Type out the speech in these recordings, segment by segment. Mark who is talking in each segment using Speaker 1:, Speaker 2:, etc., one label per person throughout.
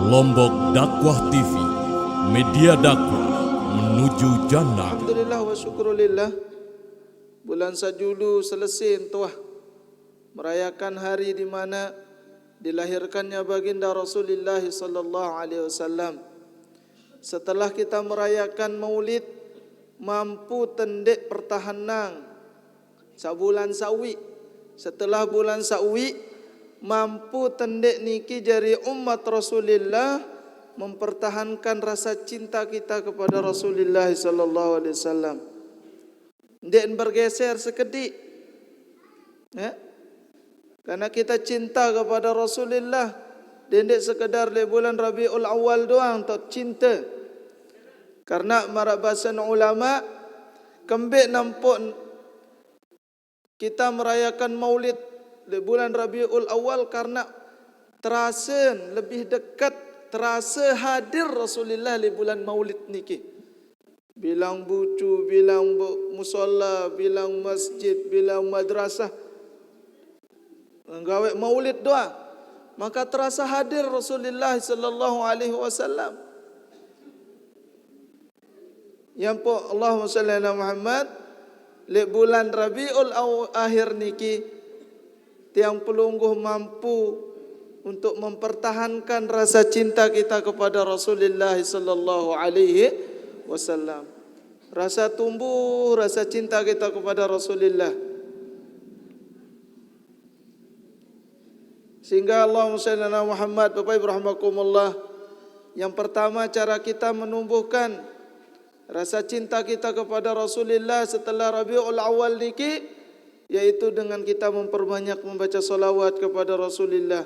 Speaker 1: Lombok Dakwah TV, media dakwah menuju jannah.
Speaker 2: Alhamdulillah wa syukurillah. Bulan Sajulu selesai tuah merayakan hari di mana dilahirkannya baginda Rasulullah sallallahu alaihi wasallam. Setelah kita merayakan Maulid, mampu tendek pertahanan sabulan sawi. Setelah bulan sawi, mampu tendek niki jari umat Rasulullah mempertahankan rasa cinta kita kepada Rasulullah sallallahu alaihi wasallam. Ndek bergeser sekedik. Ya? Karena kita cinta kepada Rasulullah, dendek sekedar di bulan Rabiul Awal doang tak cinta. Karena marabasan ulama kembek nampak kita merayakan Maulid di bulan Rabiul Awal karena terasa lebih dekat, terasa hadir Rasulullah di bulan Maulid niki. Bilang bucu, bilang musalla, bilang masjid, bilang madrasah, gawe Maulid doa, maka terasa hadir Rasulullah sallallahu alaihi wasallam. Yang po Allahumma shalli ala Muhammad le bulan Rabiul Akhir niki tiang pelungguh mampu untuk mempertahankan rasa cinta kita kepada Rasulullah sallallahu alaihi wasallam. Rasa tumbuh rasa cinta kita kepada Rasulullah. Sehingga Allahumma shalli ala Muhammad, Bapak Ibu rahimakumullah, yang pertama cara kita menumbuhkan rasa cinta kita kepada Rasulullah setelah Rabiul Awal niki, yaitu dengan kita memperbanyak membaca salawat kepada Rasulullah.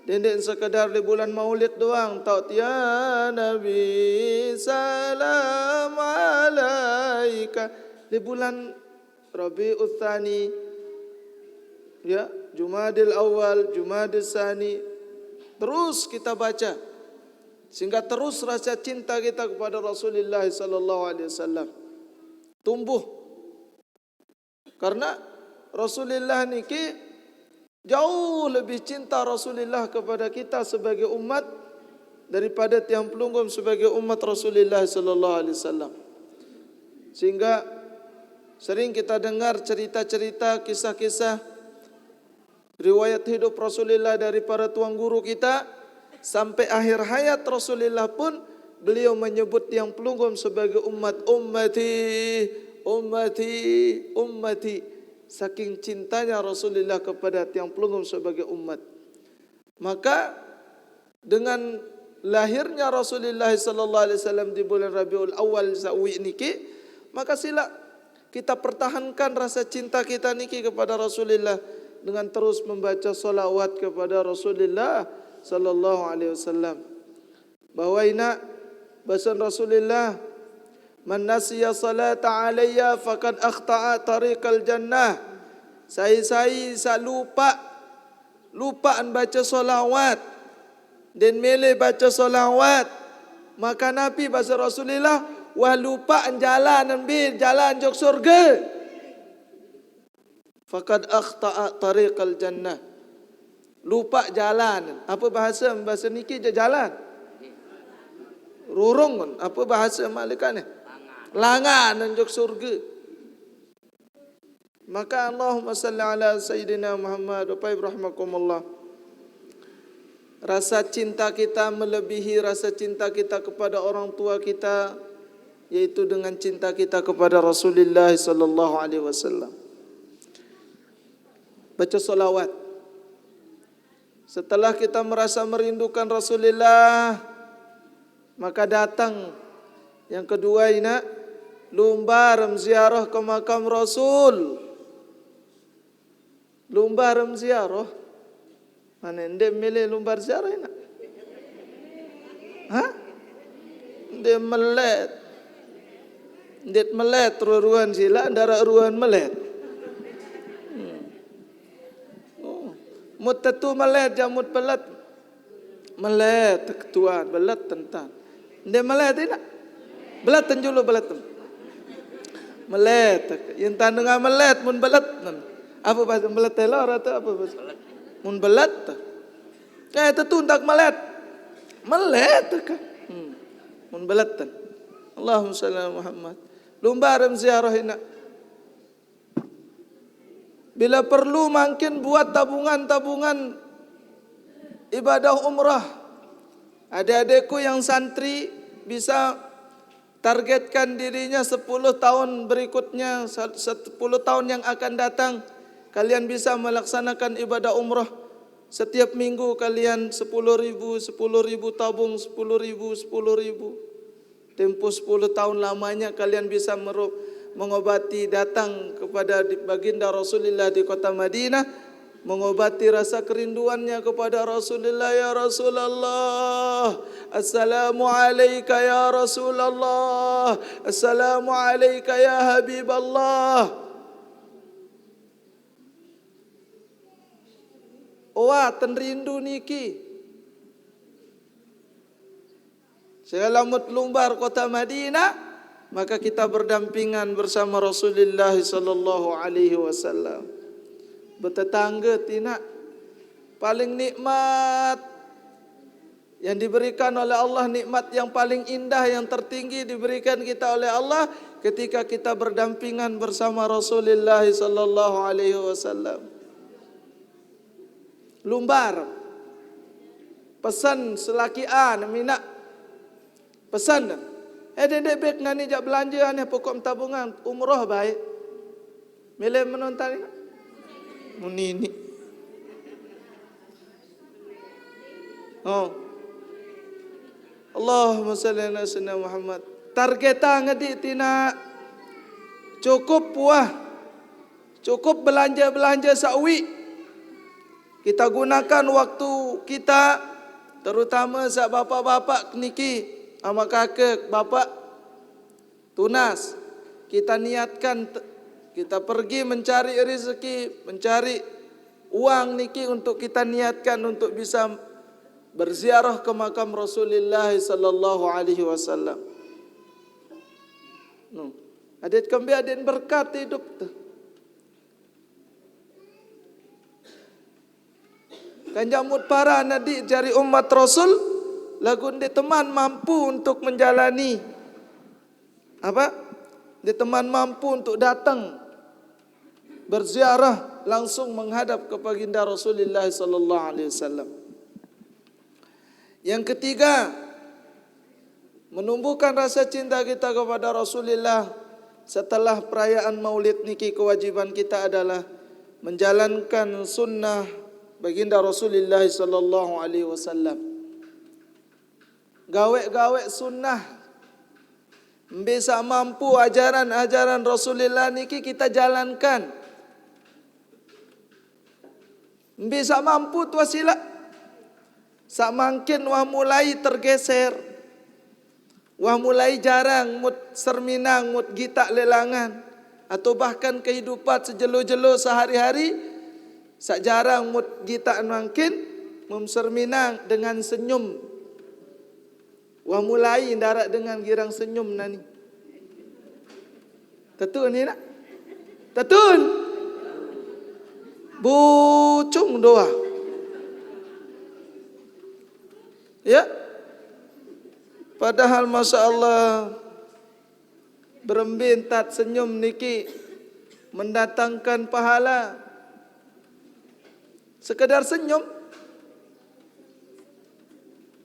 Speaker 2: Dendek sekadar di bulan Maulid doang, tak ya Nabi salam alaika. Di bulan Rabiul Tsani, ya, Jumadil Awal, Jumadil Tsani, terus kita baca sehingga terus rasa cinta kita kepada Rasulullah sallallahu alaihi wasallam tumbuh. Karena Rasulullah niki jauh lebih cinta Rasulullah kepada kita sebagai umat daripada tiang pelunggum sebagai umat Rasulullah sallallahu alaihi wasallam. Sehingga sering kita dengar cerita-cerita, kisah-kisah riwayat hidup Rasulullah dari para tuan guru kita sampai akhir hayat Rasulullah pun beliau menyebut tiang pelunggum sebagai ummati, ummati, ummati. Saking cintanya Rasulullah kepada tiang pelunggum sebagai umat. Maka dengan lahirnya Rasulullah sallallahu alaihi wasallam di bulan Rabiul Awal sawi niki, maka sila kita pertahankan rasa cinta kita niki kepada Rasulullah dengan terus membaca salawat kepada Rasulullah sallallahu alaihi wasallam. Bahwa ina bahasan Rasulullah, man nasiya salata alayya faqad akhta'a tariqal jannah. Saya lupaan baca salawat dan mele baca salawat, maka Nabi bahasa Rasulullah wah lupaan jalan ambil jalan jok surga. Faqad akhta'a tariqal jannah. Lupa jalan. Apa bahasa niki jalan? Rurung. Apa bahasa malikannya? Langan anjuk surga. Maka Allahumma salli ala Sayyidina Muhammad. Bapak Ibu rahimakumullah, rasa cinta kita melebihi rasa cinta kita kepada orang tua kita, yaitu dengan cinta kita kepada Rasulullah sallallahu alaihi wasallam. Baca salawat. Setelah kita merasa merindukan Rasulullah, maka datang yang kedua ina lumbar ziarah ke makam Rasul. Lumbar ziarah. Mana ndek milih lumbar ziarah ina? Hah? Ndek melet. Ndek melet ruan sila ndara ruan melet. Mut tetu melet jamut pelet. Melet ketuan belet tentan. Ndek melet tidak? Belet tenjulu belet. Melet. Yang tandungan melet mun belet. Apa bahasa belet telur atau apa bahasa? Mun belet. Tetu tak melet. Melet kan. Mun belatan. Allahumma salli ala Muhammad. Lumbaram ziarah ina. Bila perlu makin buat tabungan-tabungan ibadah umrah. Adik-adikku yang santri bisa targetkan dirinya 10 tahun berikutnya, 10 tahun yang akan datang, kalian bisa melaksanakan ibadah umrah. Setiap minggu kalian 10.000 tabung, 10.000. Tempoh 10 tahun lamanya kalian bisa mengobati, datang kepada baginda Rasulullah di kota Madinah, mengobati rasa kerinduannya kepada Rasulullah. Ya Rasulullah, assalamu alayka ya Rasulullah, assalamu alayka ya Habiballah. Wah, tenrindu niki. Selamat lumbar kota Madinah, maka kita berdampingan bersama Rasulullah sallallahu alaihi wasallam. Bertetangga tina paling nikmat yang diberikan oleh Allah, nikmat yang paling indah, yang tertinggi diberikan kita oleh Allah ketika kita berdampingan bersama Rasulullah sallallahu alaihi wasallam. Lumbar pesan selaki mina pesan dedek bek nani jak belanja ni pokok tabungan umrah baik milih menonton ni munini Allahumma salli ala sayyidina Muhammad. Targeta ngedi tina cukup puah, cukup belanja sawi. Kita gunakan waktu kita, terutama sak bapak-bapak niki, ama kakek, bapak tunas. Kita niatkan, kita pergi mencari rezeki, mencari uang niki untuk kita niatkan untuk bisa berziarah ke makam Rasulullah sallallahu alaihi wasallam. Adik kembi adik berkat hidup tu. Kanjamut para nadi jari umat Rasul lagun di teman mampu untuk menjalani apa? Di teman mampu untuk datang berziarah langsung menghadap ke baginda Rasulullah sallallahu alaihi wasallam. Yang ketiga, menumbuhkan rasa cinta kita kepada Rasulullah setelah perayaan Maulid niki, kewajiban kita adalah menjalankan sunnah baginda Rasulullah sallallahu alaihi wasallam. Gawe sunnah, bisa mampu ajaran-ajaran Rasulullah niki kita jalankan. Bisa mampu tu sila. Sak mungkin wah mulai tergeser. Wah mulai jarang mut serminang, mut gitak lelangan, atau bahkan kehidupan sejelo-jelo sehari-hari sak jarang mut gitak mungkin memserminang dengan senyum. Wah mulai darat dengan girang senyum nani. Tetun ni nak? Tetun. Bucung doa. Ya. Padahal Masya Allah berembintat senyum niki mendatangkan pahala. Sekedar senyum.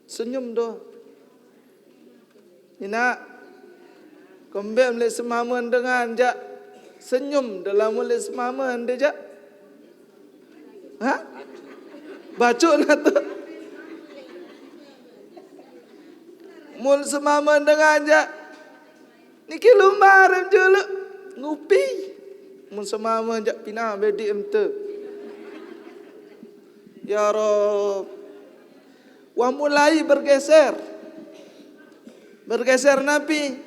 Speaker 2: Senyum doa. Ina kembali melihat semaman dengan jak senyum dalam melihat semaman dia jak. Baca lah tu. Mul semaman dengan jak. Niki lumbar jelu ngupi. Mul semaman jak pinah bedi emte. Ya Rabb. Wah mulai bergeser. Bergeser Nabi,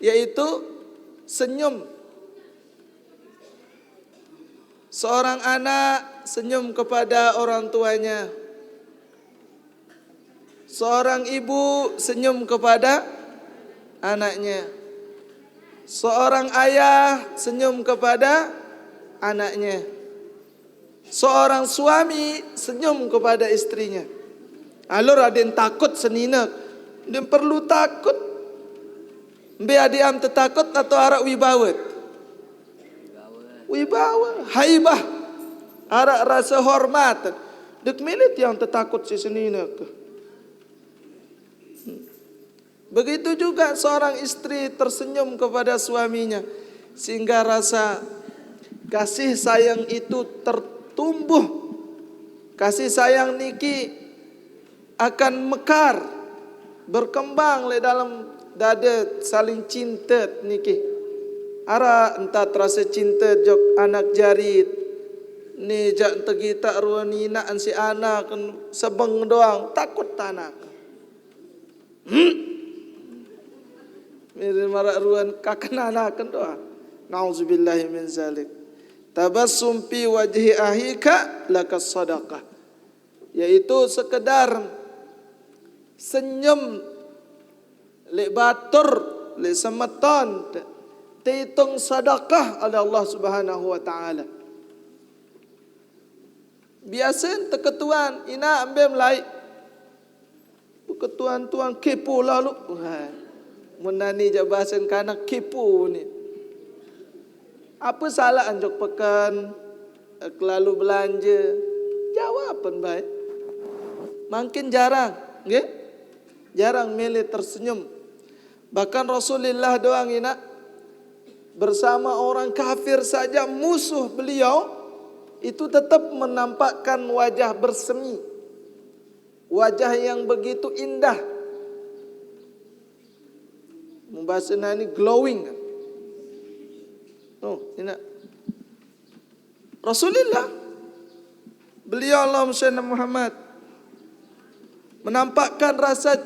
Speaker 2: yaitu senyum. Seorang anak senyum kepada orang tuanya. Seorang ibu senyum kepada anaknya. Seorang ayah senyum kepada anaknya. Seorang suami senyum kepada istrinya. Alur ada yang takut senina. Dia perlu takut. Be adi am tertakut atau arak wibawa? Wibawa, haibah. Arak rasa hormat. Dek milit yang tertakut si senina ke. Begitu juga seorang istri tersenyum kepada suaminya, sehingga rasa kasih sayang itu tertumbuh. Kasih sayang niki akan mekar, berkembang le dalam dada saling cinta niki. Ara entah terasa cinta jok anak jarit. Ni jak tegita ruani nak si anak sebeng doang takut tanak. Mirin marak ruan kakan anak doang. Nauzubillahi min zalik. Tabassum fi wajhi ahika lakas sadaqah. Yaitu sekedar senyum le batur le semeton dihitung sedekah oleh Allah Subhanahu wa taala. Biasa terketuan ina ambil melai. Ketuan tuan kepo lalu. Menani je bahasa kanak kepo ni. Apa salah anjok pekan lalu belanja? Jawapan baik. Makin jarang, nggih? Jarang milih tersenyum. Bahkan Rasulullah doang ina bersama orang kafir saja musuh beliau itu tetap menampakkan wajah bersemi. Wajah yang begitu indah. Membahasnya ini glowing. Oh, ini Rasulullah beliau Allahumma shalli Muhammad menampakkan rasa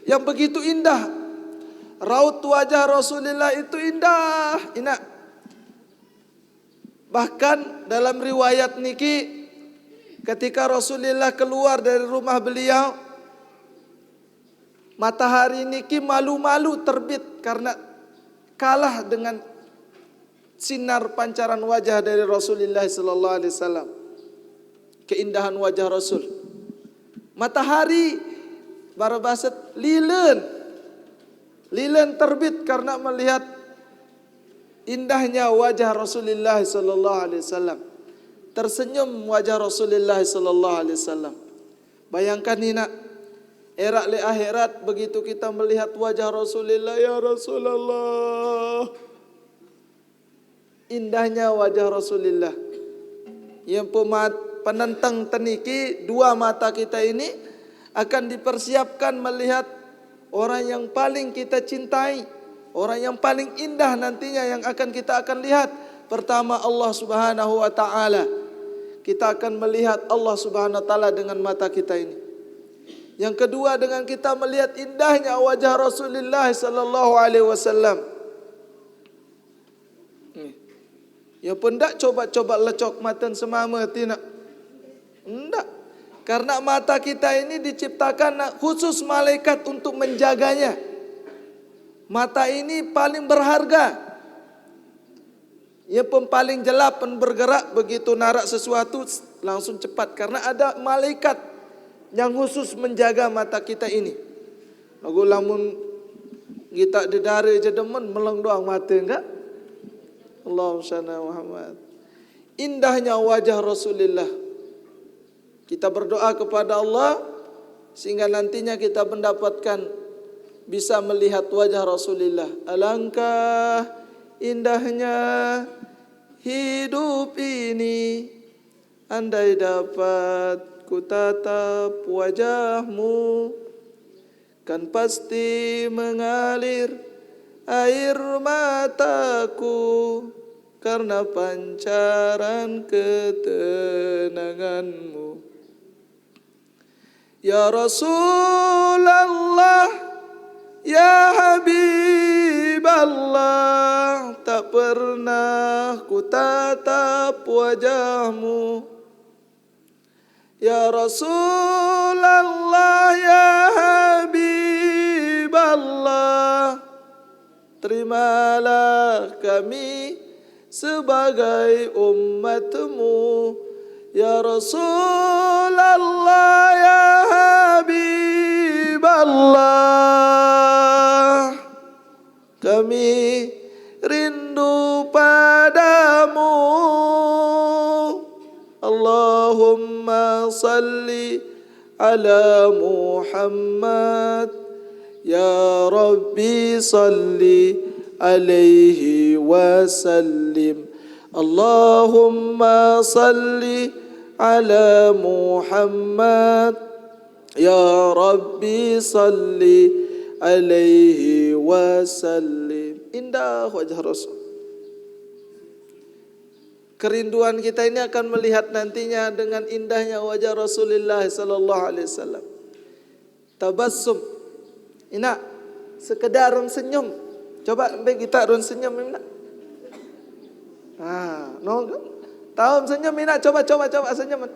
Speaker 2: yang begitu indah. Raut wajah Rasulullah itu indah. Bahkan dalam riwayat niki ketika Rasulullah keluar dari rumah beliau, matahari niki malu-malu terbit karena kalah dengan sinar pancaran wajah dari Rasulullah sallallahu alaihi wasallam. Keindahan wajah Rasul. Matahari barabasat lilen terbit karena melihat indahnya wajah Rasulullah sallallahu alaihi wasallam. Tersenyum wajah Rasulullah sallallahu alaihi wasallam. Bayangkan ini nak erak le akhirat begitu kita melihat wajah Rasulullah, ya Rasulullah. Indahnya wajah Rasulullah. Yang penentang teniki dua mata kita ini akan dipersiapkan melihat orang yang paling kita cintai, orang yang paling indah nantinya yang kita akan lihat. Pertama Allah Subhanahu wa taala. Kita akan melihat Allah Subhanahu wa taala dengan mata kita ini. Yang kedua dengan kita melihat indahnya wajah Rasulullah sallallahu alaihi wasallam. Ya pun tak coba-coba lecok mata semama tidak. Tidak. Karena mata kita ini diciptakan khusus malaikat untuk menjaganya. Mata ini paling berharga. Ia pun paling jelap pun bergerak begitu narak sesuatu langsung cepat. Karena ada malaikat yang khusus menjaga mata kita ini. Lagu lamun kita dedare je demen meleng doang mata enggak? Allahumma shalli Muhammad. Indahnya wajah Rasulullah. Kita berdoa kepada Allah sehingga nantinya kita mendapatkan bisa melihat wajah Rasulullah. Alangkah indahnya hidup ini andai dapat ku tatap wajahmu, kan pasti mengalir air mataku karena pancaran ketenanganmu. Ya Rasulullah, ya Habiballah, tak pernah ku tatap wajahmu. Ya Rasulullah, ya Habiballah, terimalah kami sebagai umatmu. Ya Rasulullah, salli ala Muhammad. Ya Rabbi salli alaihi wasallim. Allahumma salli ala Muhammad. Ya Rabbi salli alaihi wasallim. Indah wajah Rasul. Kerinduan kita ini akan melihat nantinya dengan indahnya wajah Rasulullah sallallahu alaihi wasallam. Tabassum. Ina, sekedar ron senyum. Coba ambil kita ron senyum Ina. No. Tahu senyum Ina, coba senyum.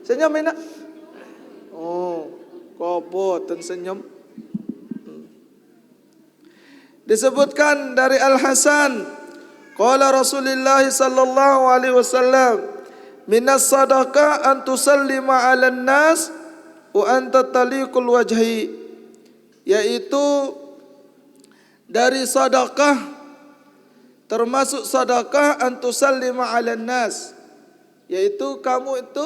Speaker 2: Senyum Ina. Oh, kobot dan senyum. Disebutkan dari Al-Hasan, qala Rasulullah sallallahu alaihi wasallam, minas sadaqah an tusallima 'alan nas wa anta taliqul wajhi, yaitu dari sedekah, termasuk sedekah an tusallima 'alan nas, yaitu kamu itu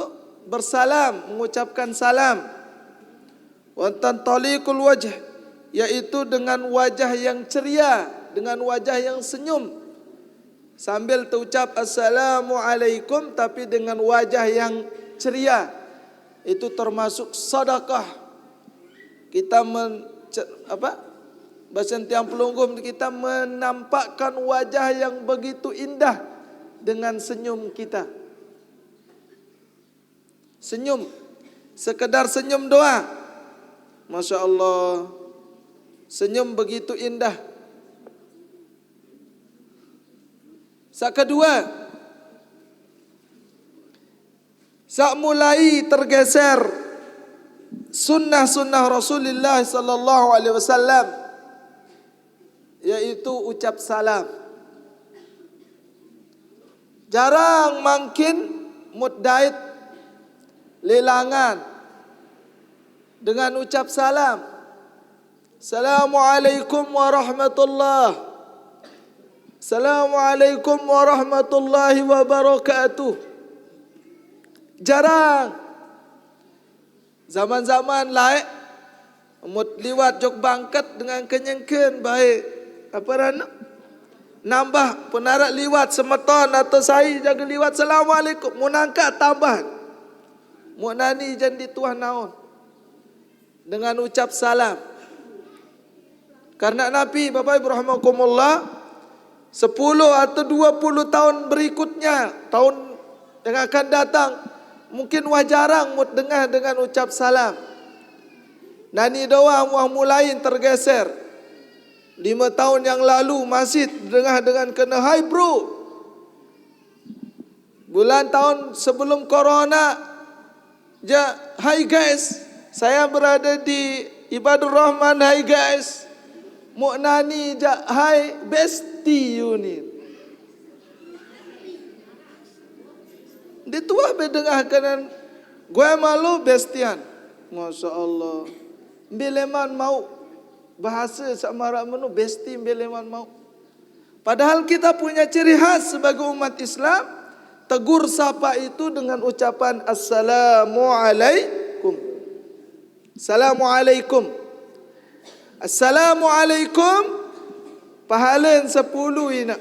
Speaker 2: bersalam, mengucapkan salam. Wa anta taliqul wajh, yaitu dengan wajah yang ceria, dengan wajah yang senyum, sambil terucap Assalamualaikum tapi dengan wajah yang ceria. Itu termasuk sedekah. Kita bahasa Tiang Pelunggum, kita menampakkan wajah yang begitu indah dengan senyum kita. Senyum, sekedar senyum doa, Masya Allah, senyum begitu indah. Sak kedua, sak mulai tergeser sunnah-sunnah Rasulullah sallallahu alaihi wasallam, yaitu ucap salam. Jarang makin muddaid lelangan dengan ucap salam. Assalamualaikum warahmatullahi. Assalamualaikum warahmatullahi wabarakatuh. Jarang. Zaman-zaman lain liwat jok bangkat dengan kenyengken baik. Apa rana? Nambah penarak liwat semeton atau saya jaga liwat Assalamualaikum. Munangkat tambahan. Munani jan dituah naon. Dengan ucap salam. Karena Nabi Bapak Ibu rahimakumullah, 10 atau 20 tahun berikutnya, tahun yang akan datang, mungkin jarang mut dengar dengan ucap salam. Nani doa mulai tergeser. 5 tahun yang lalu masih dengar dengan kena hai bro. Bulan tahun sebelum corona, hai guys, saya berada di Ibadur Rahman, hai guys. Mu'nani hai besti unit. Dituah bedengah kanan. Gue malu bestian. Masya Allah. Bileman mau bahasa sama menu besti bileman mau. Padahal kita punya ciri khas sebagai umat Islam. Tegur sapa itu dengan ucapan Assalamualaikum. Assalamualaikum. Assalamualaikum. Pahala 10 ina.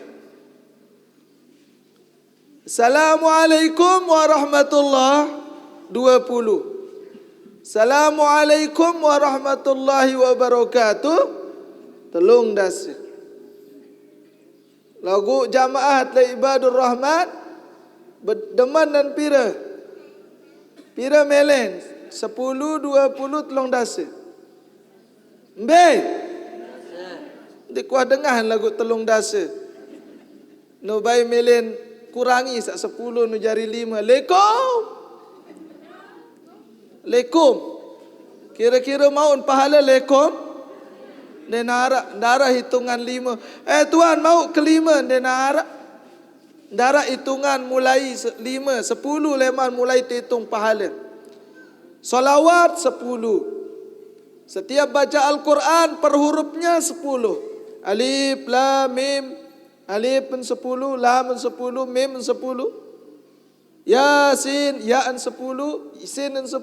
Speaker 2: Assalamualaikum warahmatullahi 20. Assalamualaikum warahmatullahi wabarakatuh. Telung das. Lagu jamaah la Ibadur Rahman berdeman dan pira. Pira melen 10 20 telung das. Mbe. Di kuah dengah lagu telung dasa. No bay melen kurangi sak 10 no jari 5. Lekum. Kira-kira maun pahala lekum. Darah hitungan 5. Tuan mau kelima denara. Darah hitungan mulai 5, 10 leman mulai dihitung pahala. Salawat 10. Setiap baca Al-Quran per hurufnya 10. Alif, lam, mim. Alif pun 10, lam pun 10, mim pun 10. Yasin, ya'an 10, sinin 10.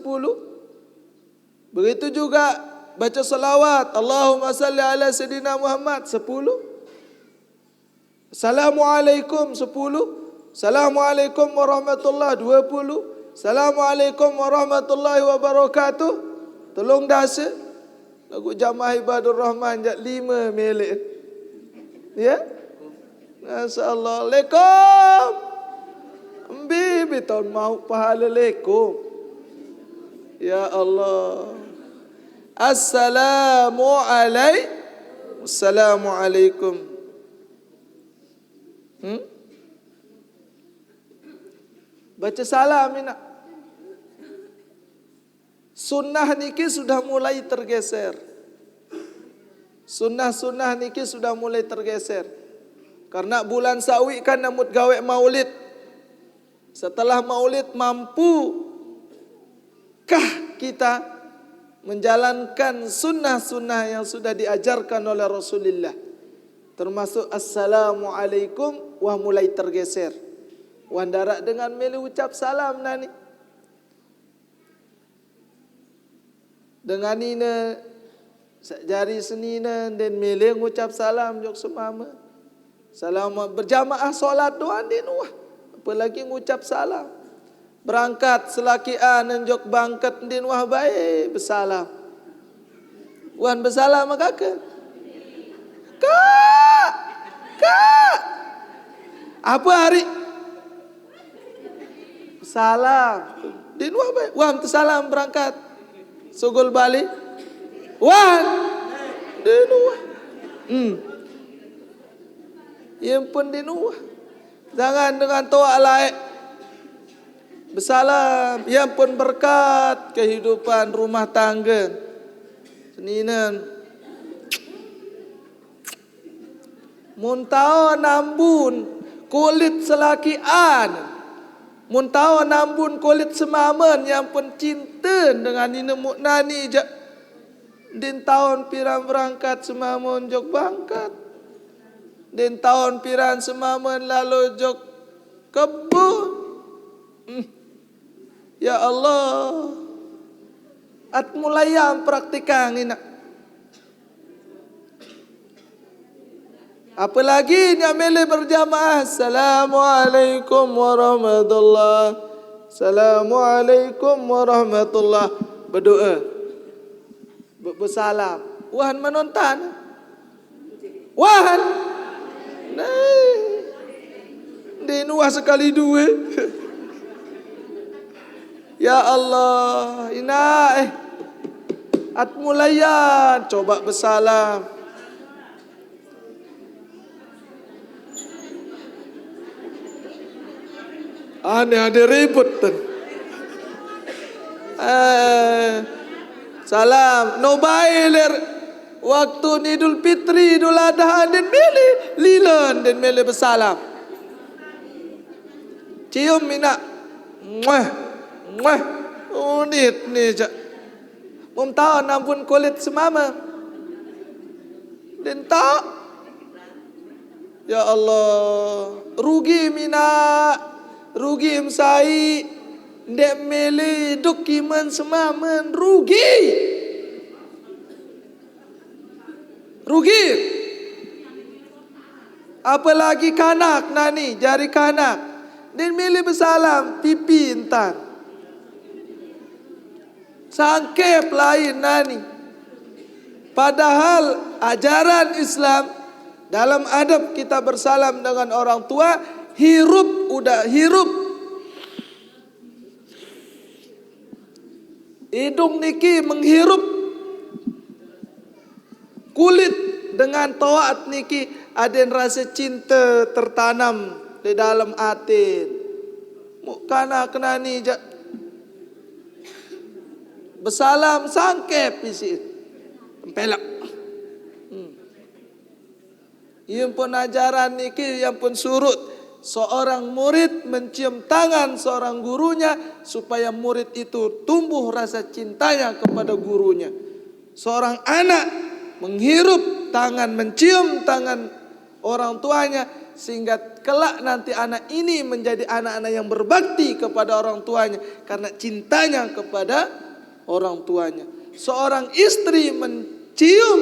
Speaker 2: Begitu juga baca salawat, Allahumma salli ala Sayyidina Muhammad 10. Assalamualaikum 10. Assalamualaikum warahmatullahi 20. Assalamualaikum warahmatullahi wabarakatuh. Tolong dasa. Lagu Jamaah Ibadur Rahman jat 5 melik. Ya? Masya-Allah. Alaikum. Bibi tahun mau pahala lekum. Ya Allah. Assalamualaikum. Baca salam ini. Sunnah niki sudah mulai tergeser. Sunnah-sunnah niki sudah mulai tergeser. Karena bulan sawi kan namut gawe maulid. Setelah maulid mampukah kita menjalankan sunnah-sunnah yang sudah diajarkan oleh Rasulullah? Termasuk Assalamualaikum, wah mulai tergeser. Wah darak dengan meli ucap salam nani. Dengan ini jari senina dan meli ngucap salam jok semama. Salam berjamaah solat doa din wah. Apalagi ngucap salam. Berangkat selakian njok bangkat din wah baik bersalam. Wan bersalam kakak. Kak. Apa hari? Salam. Din wah baik. Wan tersalam berangkat. Sugul balik. Wan. Din wah. Yang pun din wah. Jangan dengan toa laik. Bersalam. Yang pun berkat kehidupan rumah tangga. Seninan. Muntao nambun kulit selakian. Muntao nambun kulit semaman yang pun cinta dengan nina muknani je. Din tahun pirang berangkat semaman jok bangkat. Din tahun piran semaman lalu jok kebun. Ya Allah. At mulayam praktikan ini. Apalagi nyamele berjamaah. Assalamualaikum warahmatullahi. Assalamualaikum warahmatullahi. Berdoa. Bersalam. Wahan menonton. Wahan. Nah. Dinuah sekali dua. Ya Allah. At mulayan. Coba bersalam. Ada ribut tuh. Salam. No bailer. Waktu Idul Fitri, Idul Adha dan mele lilan dan mele bersalam. Cium mina. Muah. Unit ni je. Tahu nampun kulit semama. Dan tak. Ya Allah. Rugi mina. Rugi imsai. Dek mele dokumen semaman. Rugi. Apalagi kanak nani. Jari kanak. Dan mele bersalam. Pipi entan. Sangkep lain nani. Padahal ajaran Islam dalam adab kita bersalam dengan orang tua, hirup. Hidung niki menghirup kulit dengan taat niki ada rasa cinta tertanam di dalam hati. Mukana kenani je. Bersalam sangkep isi. Pelak. Yang pun ajaran niki yang pun surut. Seorang murid mencium tangan seorang gurunya supaya murid itu tumbuh rasa cintanya kepada gurunya. Seorang anak menghirup tangan, mencium tangan orang tuanya sehingga kelak nanti anak ini menjadi anak-anak yang berbakti kepada orang tuanya karena cintanya kepada orang tuanya. Seorang istri mencium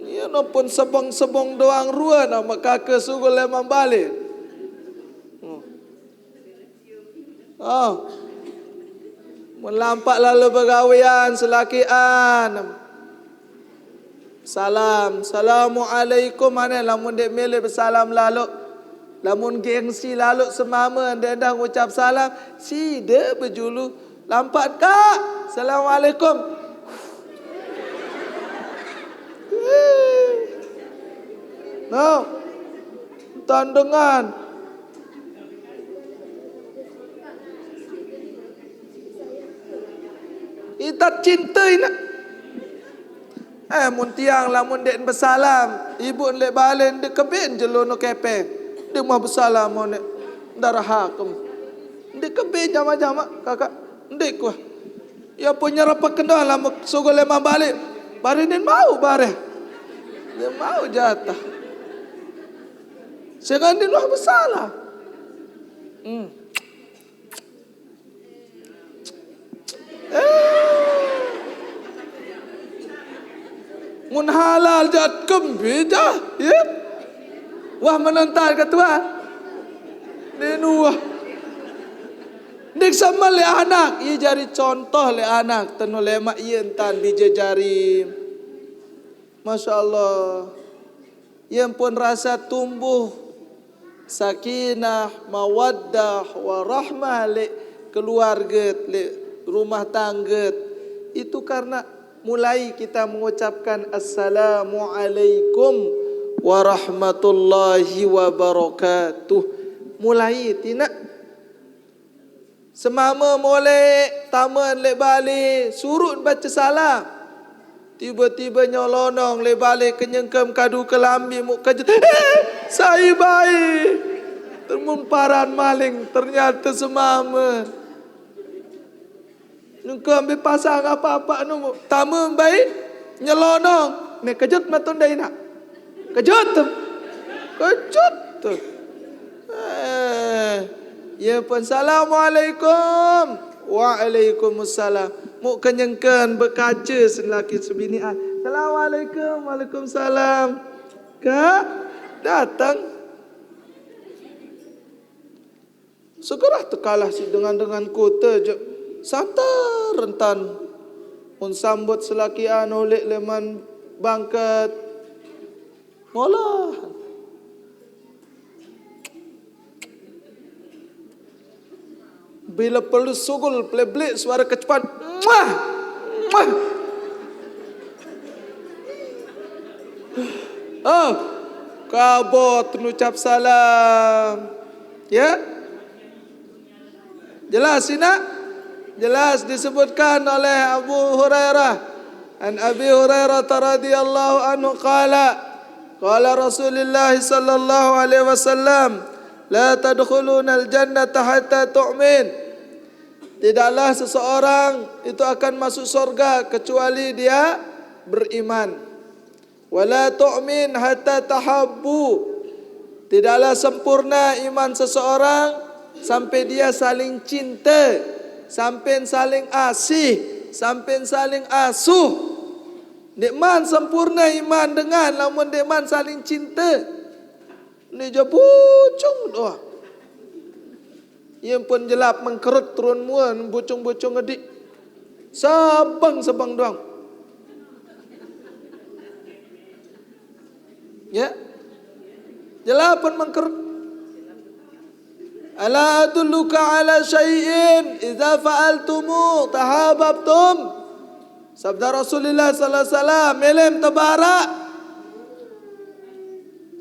Speaker 2: ia pun sebong-sebong doang rua nama kakak sugul lemang balik. Melampak lalu bergawian selakian. Salam, Assalamualaikum mana lamun dek milih bersalam lalu. Lamun gengsi lalu semama anda ucap salam, si de berjulu lampak kak. Assalamualaikum. No. Tandengan. Kita cinta nak. Mun tiang lamun dek bersalam, ibu lek balen dek keben jelono kepe. Dek mau bersalam mon darah kem. Dek keben jama-jama kakak. Dek kuah. Ya punya rapak kendal lamun sugol lemah balik. Barinin mau bare. Dia mau jatah. Segan din wah bersalah. Mun halal jat kembida, ya. Wah menonton ketua. Nenuah. Dik sama le anak, ia jari contoh le anak, tenu lemak ia entan dijejari. Masya Allah. Ia pun rasa tumbuh sakinah, mawaddah, warahmah le keluarga, le rumah tangga. Itu karena mulai kita mengucapkan Assalamualaikum warahmatullahi wabarakatuh. Mulai tidak semama molek taman lek balik surut baca salam. Tiba-tiba nyolonong le balik kenyengkem kadu kelambi muk kejut. Saya baik. Termumparan maling ternyata semama. Nunggu ambil pasang apa-apa nu tamu baik nyelonong. Ne kejut matun dai nak. Kejut tu. Kejut tu. Ya pun Assalamualaikum. Waalaikumsalam. Muk kenyengkan berkaca selaki sebinian. Assalamualaikum. Waalaikumsalam. Kak datang. Segera terkalah si dengan kota je. Santar rentan. Un sambut selakian oleh leman bangkat. Molah. Bila perlu sugul pleblik suara kecepat. Muah! Muah! Oh, kabut mengucap salam. Ya? Jelas nak? Jelas disebutkan oleh Abu Hurairah. An Abi Hurairah radhiyallahu anhu qala Rasulullah sallallahu alaihi wasallam la tadkhuluna al-jannata hatta tu'min. Tidaklah seseorang itu akan masuk surga kecuali dia beriman. Wala tu'min hatta tahabbu. Tidaklah sempurna iman seseorang sampai dia saling cinta, sampai saling asih, sampai saling asuh. Nikman sempurna iman dengan lamun nikman saling cinta. Ni je pucung doa. Ia pun jelap mengkerut turun muan bucung-bucung edik. Sabang doang. Ya. Jelap pun mengkerut. Ala adulluka ala syai'in idza fa'altumu tahabbtum. Sabda Rasulullah sallallahu alaihi wasallam, melem tabarak.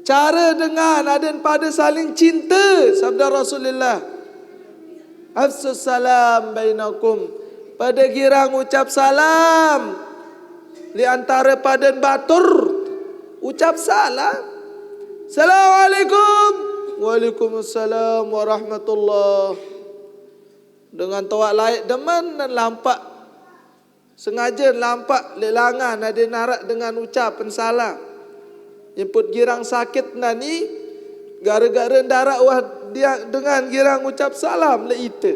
Speaker 2: Cara dengan aden pada saling cinta, sabda Rasulullah. Afsus salam bainakum. Pada girang ucap salam. Di antara padan batur ucap salam. Assalamualaikum. Waalaikumsalam warahmatullah. Dengan tawak laik deman dan lampak Sengaja lampak lelangan ada narak dengan ucapan salam. Jemput girang sakit nani gara-gara darak wah dia dengan girang ucap salam le ite.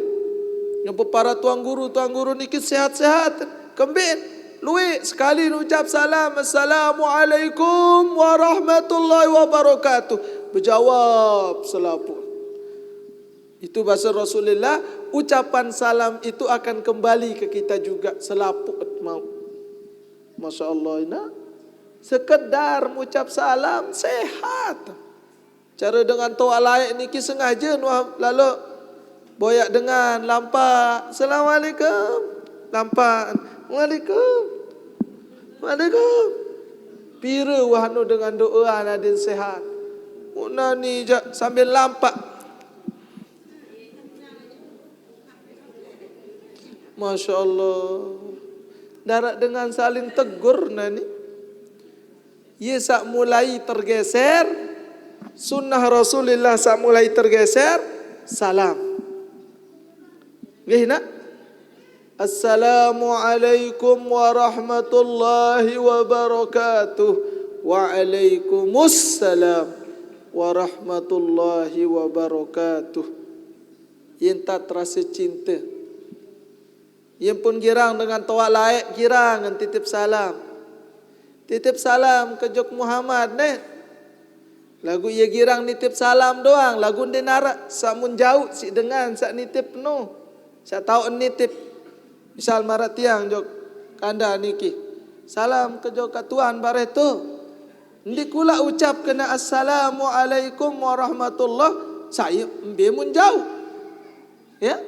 Speaker 2: Jemput para tuan guru niki sehat-sehat kembin luwe sekali ucap salam assalamualaikum warahmatullahi wabarakatuh. Berjawab selapu. Itu bahasa Rasulullah, ucapan salam itu akan kembali ke kita juga selaput mau. Masya Allah ini. Sekedar mengucap salam sehat. Cara dengan toa layak niki sengaja lalu boyak dengan lampak. Assalamualaikum. Lampak. Waalaikum. Waalaikum. Pira wahnu dengan doa nadin sehat. Una ni sambil lampak. Masya Allah. Darat dengan saling tegur nani. Ia sak mulai tergeser. Sunnah Rasulullah sak mulai tergeser. Salam. Gihna. Assalamualaikum warahmatullahi wabarakatuh. Waalaikumsalam warahmatullahi wabarakatuh. Yang tak terasa cinta. Yang pun girang dengan toa layak girang dengan titip salam. Titip salam ke Jok Muhammad ne. Lagu ia girang nitip salam doang. Lagu dia narak samun jauh si dengan sak nitip no. Sak tahu nitip. Misal marat tiang Jok kanda niki. Salam ke Jok katuan bare tu. Ndi kula ucap kena assalamualaikum warahmatullah. Saya embe mun jauh. Ya.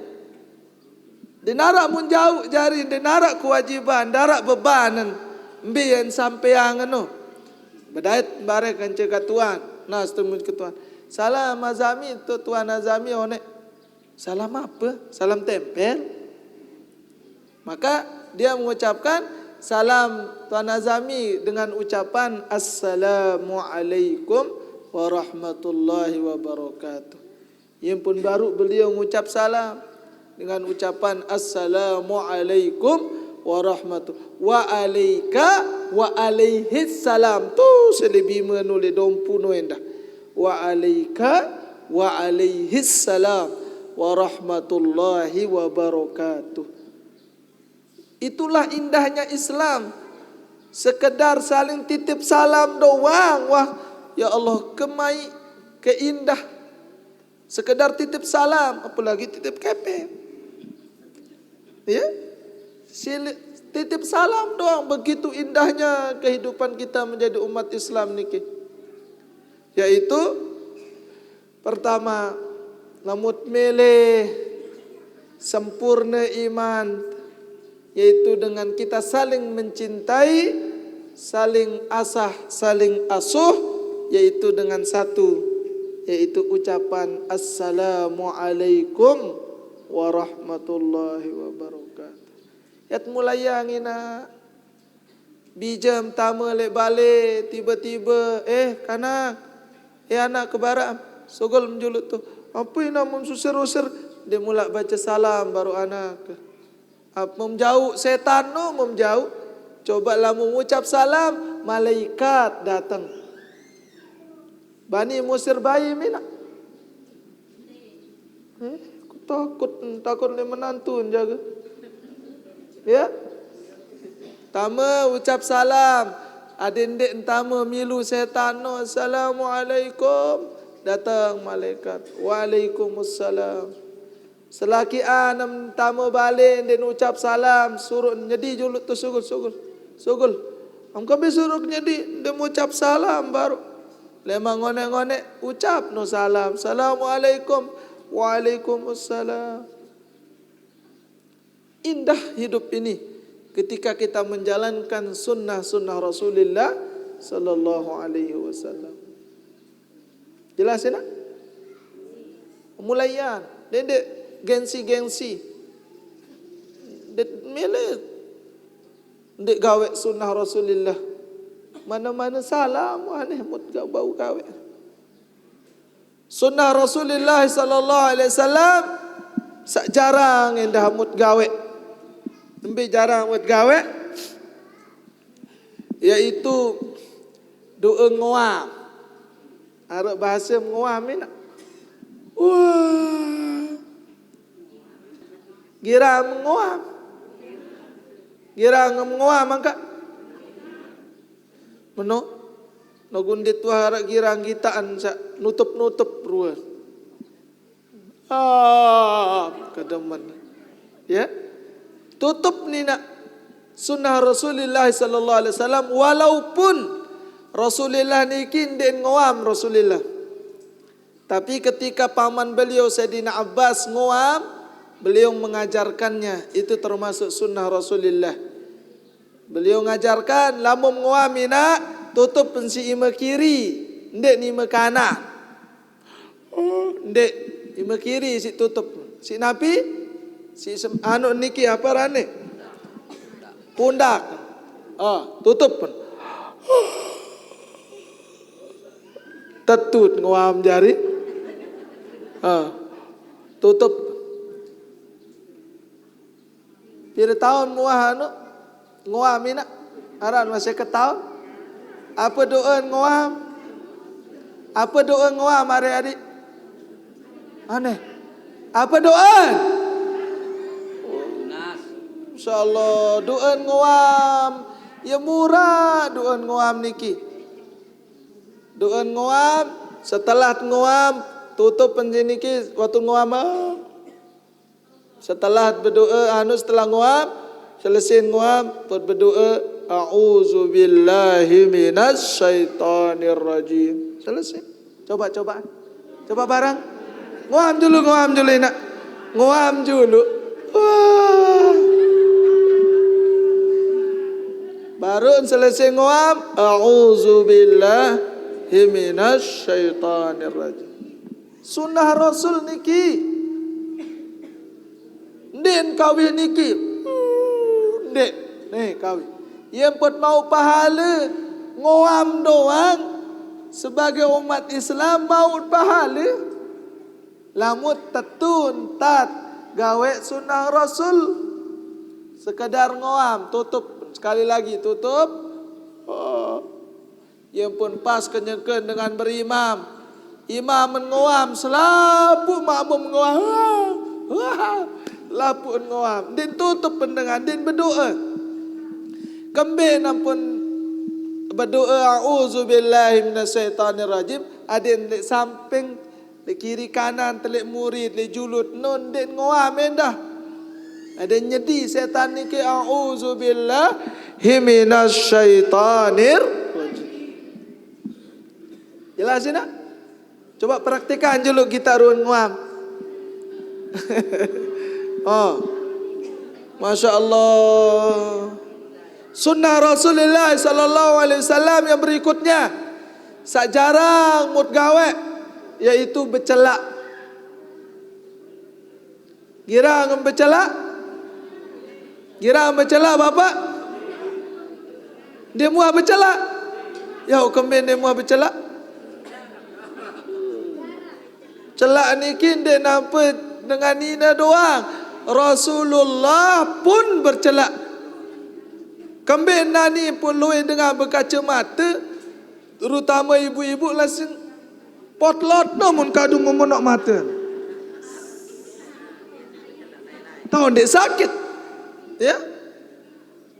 Speaker 2: Dinarak mun jauh jari, dinarak kewajiban, darak bebanan. Mbian sampai yang anu. Bedait barek kance katuan. Nas temu ketuan. Salam azami tu tuan azami one. Salam apa? Salam tempel. Maka dia mengucapkan salam tuan azami dengan ucapan assalamualaikum warahmatullahi wabarakatuh. Yang pun baru beliau mengucap salam dengan ucapan assalamualaikum warahmatullahi wa alaika wa alaihi salam tu selebih menoleh dompu no endah wa alaika wa alaihi salam warahmatullahi wabarakatuh. Itulah indahnya Islam. Sekedar saling titip salam doang. Wah ya Allah kemai keindah. Sekedar titip salam apalagi titip kepe. Ya, titip salam doang. Begitu indahnya kehidupan kita menjadi umat Islam niki. Yaitu pertama, lamut meleh sempurna iman, yaitu dengan kita saling mencintai, saling asah, saling asuh, yaitu dengan satu, yaitu ucapan assalamualaikum warahmatullahi wabarakatuh. Yat mulai yang ina bijam tama lek balik tiba-tiba kanak anak kebaram sogol menjulut tu apa ina mun susir-usir dia mula baca salam baru anak memjauh setan no memjauh coba lah mengucap salam malaikat datang bani musir bayi mina takut ni menantu jaga. Ya. Tama ucap salam. Adik-adik entama milu setan no. Assalamualaikum. Datang malaikat. Waalaikumsalam. Selaki anam tama balik dan ucap salam. Suruh nyedi julut tu sugul. Amka suruh nyedi dia ucap salam baru. Lemang ngonek-ngonek ucap no salam. Assalamualaikum. Waalaikumsalam. Indah hidup ini ketika kita menjalankan sunnah-sunnah Rasulullah sallallahu alaihi wasallam. Jelas ya? Mulaian, dendek gengsi. Dek mele dek gawe sunnah Rasulullah. Mana-mana salam aneh mut bau gawe. Sunnah Rasulullah sallallahu alaihi wasallam sak jarang endah mut gawe. Ambil jarang buat gawe, iaitu doa ngoam. Arab bahasa ngoam ni nak. Wah. Gira mengoam. Gira mengoam angkat. Meno? Nogundit wahara gira gitaan sa nutup-nutup ruan. Kedeman. Ya. Tutup ni nak sunnah Rasulullah sallallahu alaihi wasallam walaupun Rasulullah ni kindin ngoam Rasulullah. Tapi ketika paman beliau Sayyidina Abbas ngoam, beliau mengajarkannya, itu termasuk sunnah Rasulullah. Beliau mengajarkan lamun ngoam nak tutup pensi ima kiri, ndek ni ima kanan. Ndek ima kiri si tutup. Si Nabi si anu niki apa rane? Pundak. Tutup pun. Tetut ngoam jari. Tutup. Pira tahun muah anu ngoam ina? Aran masih ke tahun? Apa doa ngoam? Apa doa ngoam adik-adik? Aneh. Apa doa? InsyaAllah doa ngoam. Ya murah doa ngoam niki. Doa ngoam, setelah ngoam tutup penjeniki waktu ngoam. Setelah berdoa setelah ngoam, selesai ngoam berdoa a'udzu billahi minasyaitonir rajim. Selesai. Coba barang. Ngoam dulu nak. Ngoam dulu. Wah. Baru selesai ngoam, a'udzu billahi minasyaitonir rajim. Sunnah Rasul niki. Ndek kawin niki. Ndek. Nih kawin. Yang pun mau pahala ngoam doang sebagai umat Islam mau pahala. Lamun tetun tat gawe sunnah Rasul sekadar ngoam tutup sekali lagi tutup. Yang pun pas kenyeken dengan berimam. Imam mengoam selapu makmum mengoam. Lapun ngoam. Din tutup pendengar, din berdoa. Kembali nampun berdoa a'udzu billahi minasyaitonir rajim. Adin di samping, di kiri kanan telik murid, di julut nun din ngoam endah. Ada nyedi setan ni ke a'udzu billahi minasyaitonir rajim. Jelas tak? Coba praktikan dulu kita ruan ngoam. Masya Allah. Sunnah Rasulullah sallallahu alaihi wasallam yang berikutnya sak jarang mut gawe yaitu bercelak. Girang bercelak? Girang bercelak bapak? Dia muah bercelak? Ya kembali dia muah bercelak? Celak ni kin dia nampak dengan Nina doang. Rasulullah pun bercelak. Kembali nani pun luai dengan berkaca mata. Terutama ibu-ibu langsung potlot namun kadung memonok mata. Tahu dek sakit. Ya.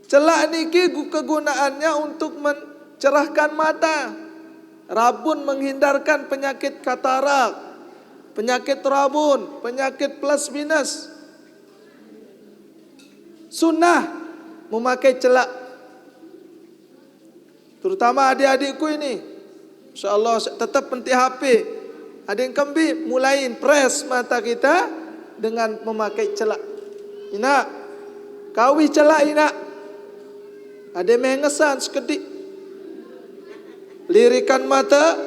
Speaker 2: Celak ni kegunaannya untuk mencerahkan mata. Rabun menghindarkan penyakit katarak, penyakit rabun, penyakit plus minus. Sunnah memakai celak. Terutama adik-adikku ini. InsyaAllah tetap penting HP. Ada yang kembali mulain press mata kita dengan memakai celak. Ina, kawi celak ina. Ada yang mengesan sekedik. Lirikan mata.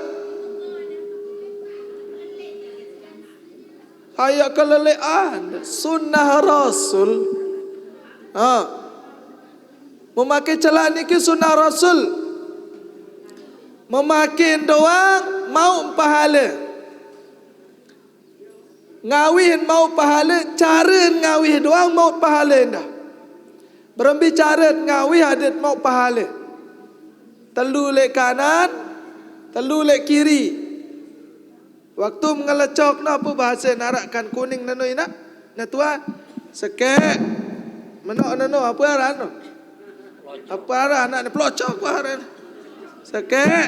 Speaker 2: Kayak kelelehan. Sunnah Rasul. Memakai celak niki sunnah Rasul. Memakai doang mau pahala. Ngawih mau pahala, cara ngawih doang mau pahala dah. Berbicara ngawi hadat mau pahala. Telu lek kanan, telu lek kiri. Waktu mengelecok apa bahasa narakkan kuning nano ina? Natua sekek. Menok nano apa aran? Apa aran anak pelocok apa aran? Sekek.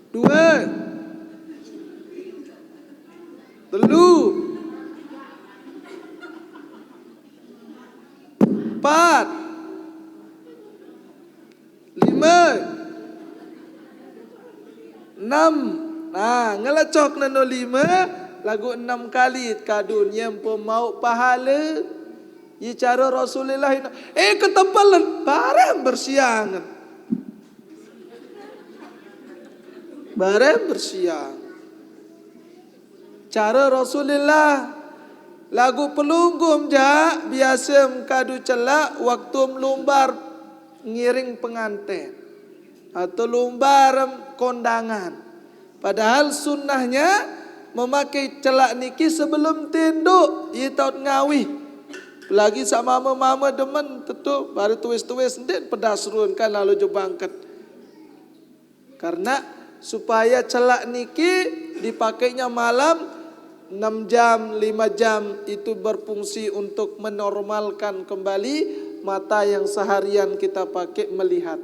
Speaker 2: Dua. Telu. Empat. Lima. Enam. Nah, ngelecok nano lima. Lagu 6 kali kadun yang pemau pahala. Ia cara Rasulullah. Ketebalan. Barang bersiangan. Barang bersiang. Cara Rasulullah. Lagu pelunggum jah biasa mengkadu celak waktu melumbar ngiring pengantin atau lumbar kondangan. Padahal sunnahnya memakai celak niki sebelum tinduk, ia tahu ngawi. Lagi sama mama demen tentu baru tuis-tuis ndek pedas ruan kan lalu jebangkat. Karena supaya celak niki dipakainya malam 6 jam, 5 jam itu berfungsi untuk menormalkan kembali mata yang seharian kita pakai melihat.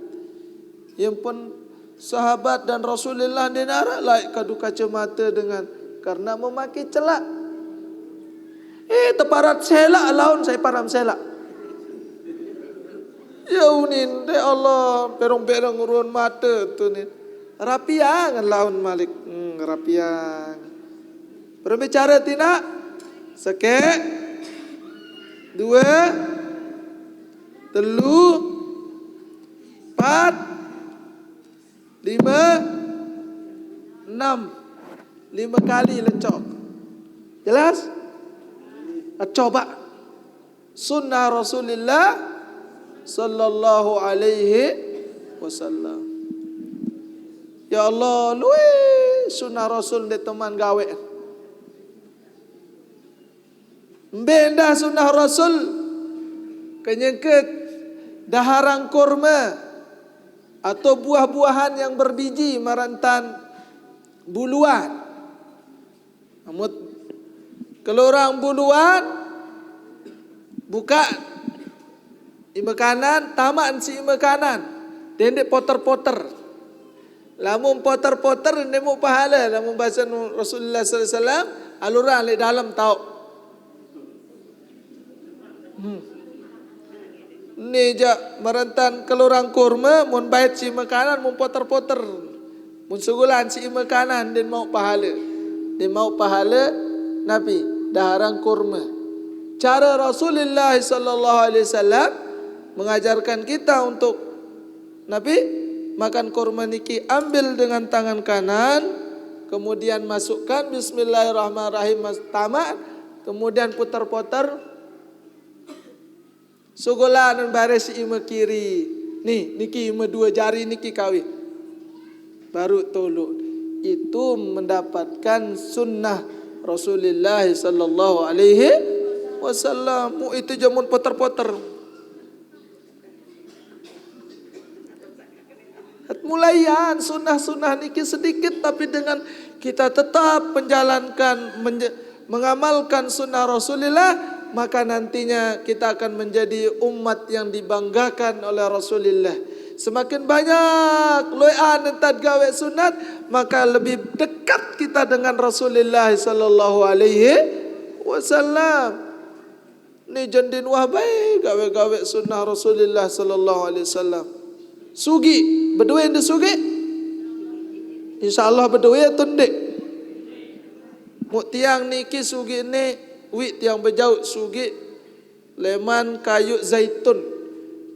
Speaker 2: Yang pun sahabat dan Rasulullah dinara like kadu kacamata dengan karena memakai celak. Teparat selak laun saya param selak. Ya unin de Allah perong-perong urun mata tu ni. Rapiang laun Malik. Rapiang. Berbicara tidak sekek. Dua. Telu. Empat. Lima. Enam. 5 kali lecok. Jelas? Coba. Sunnah Rasulullah sallallahu alaihi wasallam. Ya Allah, luwe sunnah Rasul de teman gawe. Benda sunnah Rasul kenyengket daharang kurma atau buah-buahan yang berbiji marantan buluan. Namun kalau orang buluan buka ima kanan taman si ima kanan dendek poter-poter. Lamun poter-poter nemu pahala. Lamun bahasa Rasulullah sallallahu alaihi wasallam aluran di dalam tahu. Ni ja marantan kelurang kurma mun bait si makanan mun poter-poter. Mun sugulan si makanan den mau pahala. Den mau pahala Nabi daharang kurma. Cara Rasulullah sallallahu alaihi wasallam mengajarkan kita untuk Nabi makan kurma niki ambil dengan tangan kanan, kemudian masukkan bismillahirrahmanirrahim tamat, kemudian putar-putar sugulan baris ima kiri. Nih niki ima 2 jari niki kawi. Baru tolok. Itu mendapatkan sunnah Rasulullah sallallahu alaihi wasallam. Itu jamun putar-putar. Mulaian sunnah-sunnah niki sedikit tapi dengan kita tetap menjalankan mengamalkan sunnah Rasulullah, maka nantinya kita akan menjadi umat yang dibanggakan oleh Rasulullah. Semakin banyak loyan entat gawe sunat, maka lebih dekat kita dengan Rasulullah sallallahu alaihi wasallam. Ni jendin wah baik gawe-gawe sunnah Rasulullah sallallahu alaihi wasallam. Sugi, berdua yang sugi. Insyaallah berdua tundik. Muk tiang niki sugi ni wit yang berjauh sugi leman kayu zaitun.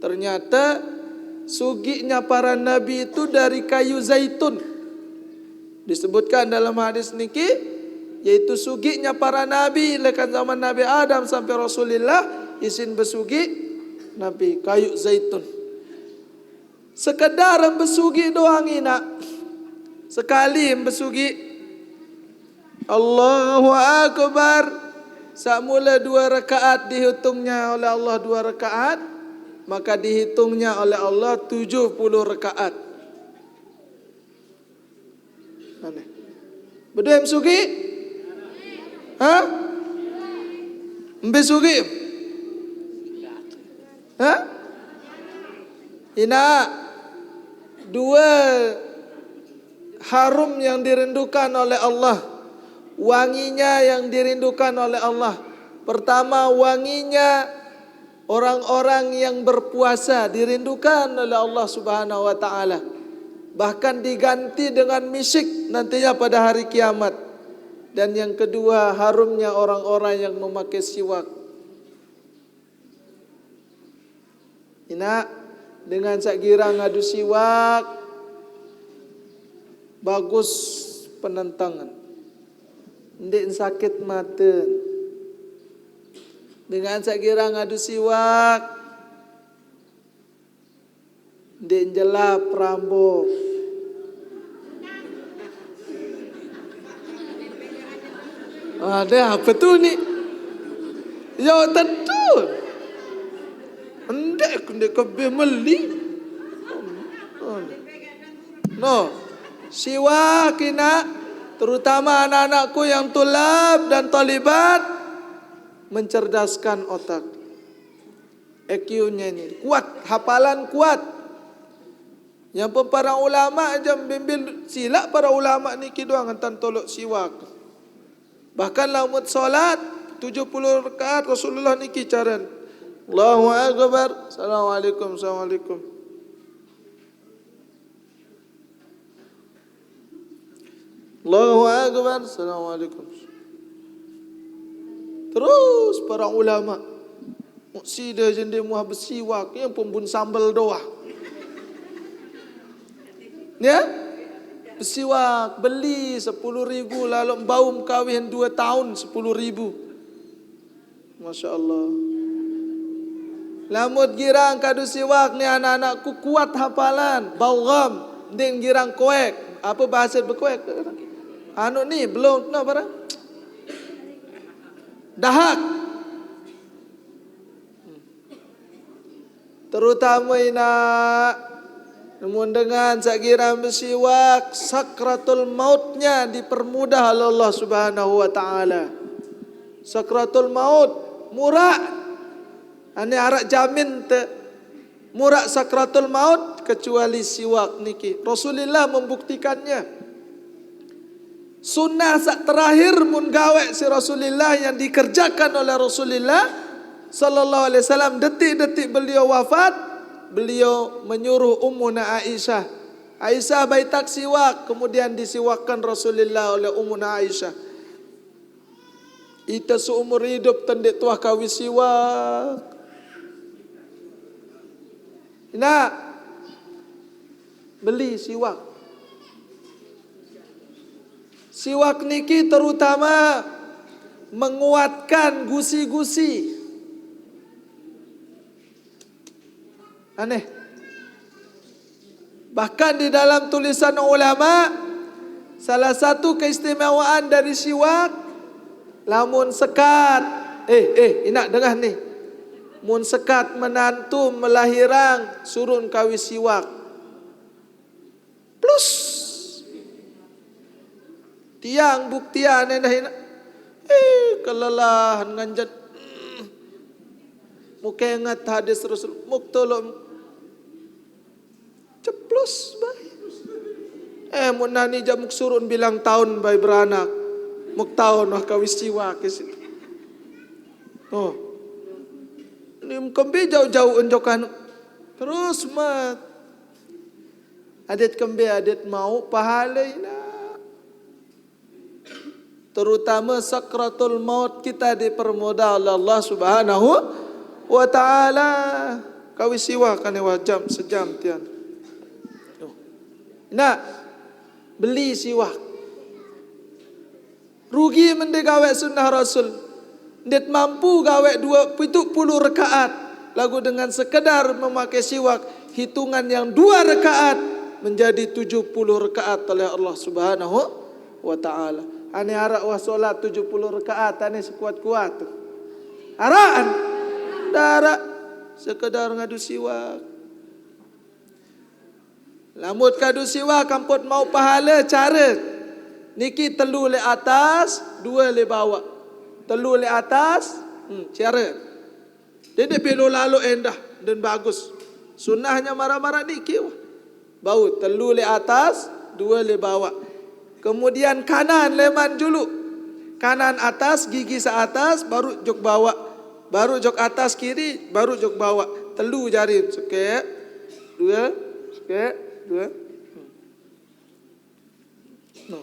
Speaker 2: Ternyata suginya para nabi itu dari kayu zaitun. Disebutkan dalam hadis niki yaitu suginya para nabi lekan zaman Nabi Adam sampai Rasulullah isin besugi nabi kayu zaitun. Sekedar besugi doang ina. Sekali besugi Allahu Akbar. Semula 2 rakaat dihitungnya oleh Allah 2 rakaat, maka dihitungnya oleh Allah 70 rakaat. Aneh. Bedem sugi? Ha? Mbe sugi? Ha? Ina 2 harum yang dirindukan oleh Allah, wanginya yang dirindukan oleh Allah. Pertama, wanginya orang-orang yang berpuasa dirindukan oleh Allah Subhanahu wa taala. Bahkan diganti dengan misik nantinya pada hari kiamat. Dan yang kedua, harumnya orang-orang yang memakai siwak. Ina dengan sakira ngadu siwak bagus penentangan. Ndik sakit mata. Dengan sakira ngadu siwak ndik jelap rambut. Ada apa tu ni? Yo tentu. Ndek kebe meli. No. Siwak ina, terutama anak-anakku yang tulab dan talibat, mencerdaskan otak. EQ-nya ini kuat, hafalan kuat. Yang para ulama aja bimbing silap para ulama ni kidoang antan tolok siwak. Bahkan lamun solat 70 rakaat Rasulullah niki caran. Allahu akbar. Assalamualaikum. Assalamualaikum. Allahu akbar. Assalamualaikum. Terus para ulama muksida jende muah bersiwak yang pembun sambal doa. Ya? Bersiwak beli 10.000 lalu baum kawin 2 tahun 10.000. Masya Allah. Lamut girang kadu siwak ni anak-anakku kuat hafalan. Balgham din girang koek. Apa bahasa berkoek? Anu ni belum no barang. Dahak. Terutama ina namun dengan sakira bersiwak, sakratul mautnya dipermudah oleh Allah Subhanahu wa taala. Sakratul maut murah. Ane arak jamin te murah sakratul maut kecuali siwak niki. Rasulullah membuktikannya. Sunnah sak terakhir mun gawe si Rasulullah yang dikerjakan oleh Rasulullah sallallahu alaihi wasallam detik-detik beliau wafat. Beliau menyuruh Ummuna Aisyah. Aisyah baitak siwak, kemudian disiwakkan Rasulullah oleh Ummuna Aisyah. Ita seumur hidup tendek tuah kawi siwak. Nak beli siwak. Siwak niki terutama menguatkan gusi-gusi. Aneh. Bahkan di dalam tulisan ulama, salah satu keistimewaan dari siwak, lamun sekat, inak dengar ni, mun sekat menantu melahirang, surun kawi siwak, plus, tiang buktian dah inak, kelelahan nganjat, muka ingat hadis Rasul, muk tolong ceplos bay. Mun nani jamuk surun bilang tahun bay beranak. Muk tahun wah kawis siwak ke situ. Oh. Ni kembe jauh-jauh unjokan. Terus mat. Adat kembe adat mau pahala ina. Terutama sakratul maut kita dipermudah oleh Allah Subhanahu wa taala. Kawis siwak kan wajam sejam tian. Nak beli siwak. Rugi mende gawe sunnah Rasul. Ndet mampu gawe 70 rakaat. Lagu dengan sekedar memakai siwak, hitungan yang 2 rakaat menjadi 70 rakaat oleh Allah Subhanahu wa taala. Ane arak wah solat 70 rakaat ane sekuat-kuat tu. Araan. Darak sekedar ngadu siwak. Lamut kadu siwak kamput mau pahala cara. Niki telu le atas, dua le bawah. Telu le atas, cara. Dia pelu lalu endah dan bagus. Sunnahnya marah-marah niki wah. Bau telu le atas, dua le bawah. Kemudian kanan leman dulu. Kanan atas, gigi seatas, baru jok bawah. Baru jok atas kiri, baru jok bawah. Telu jari. Sekek, dua, sekek, dua. No.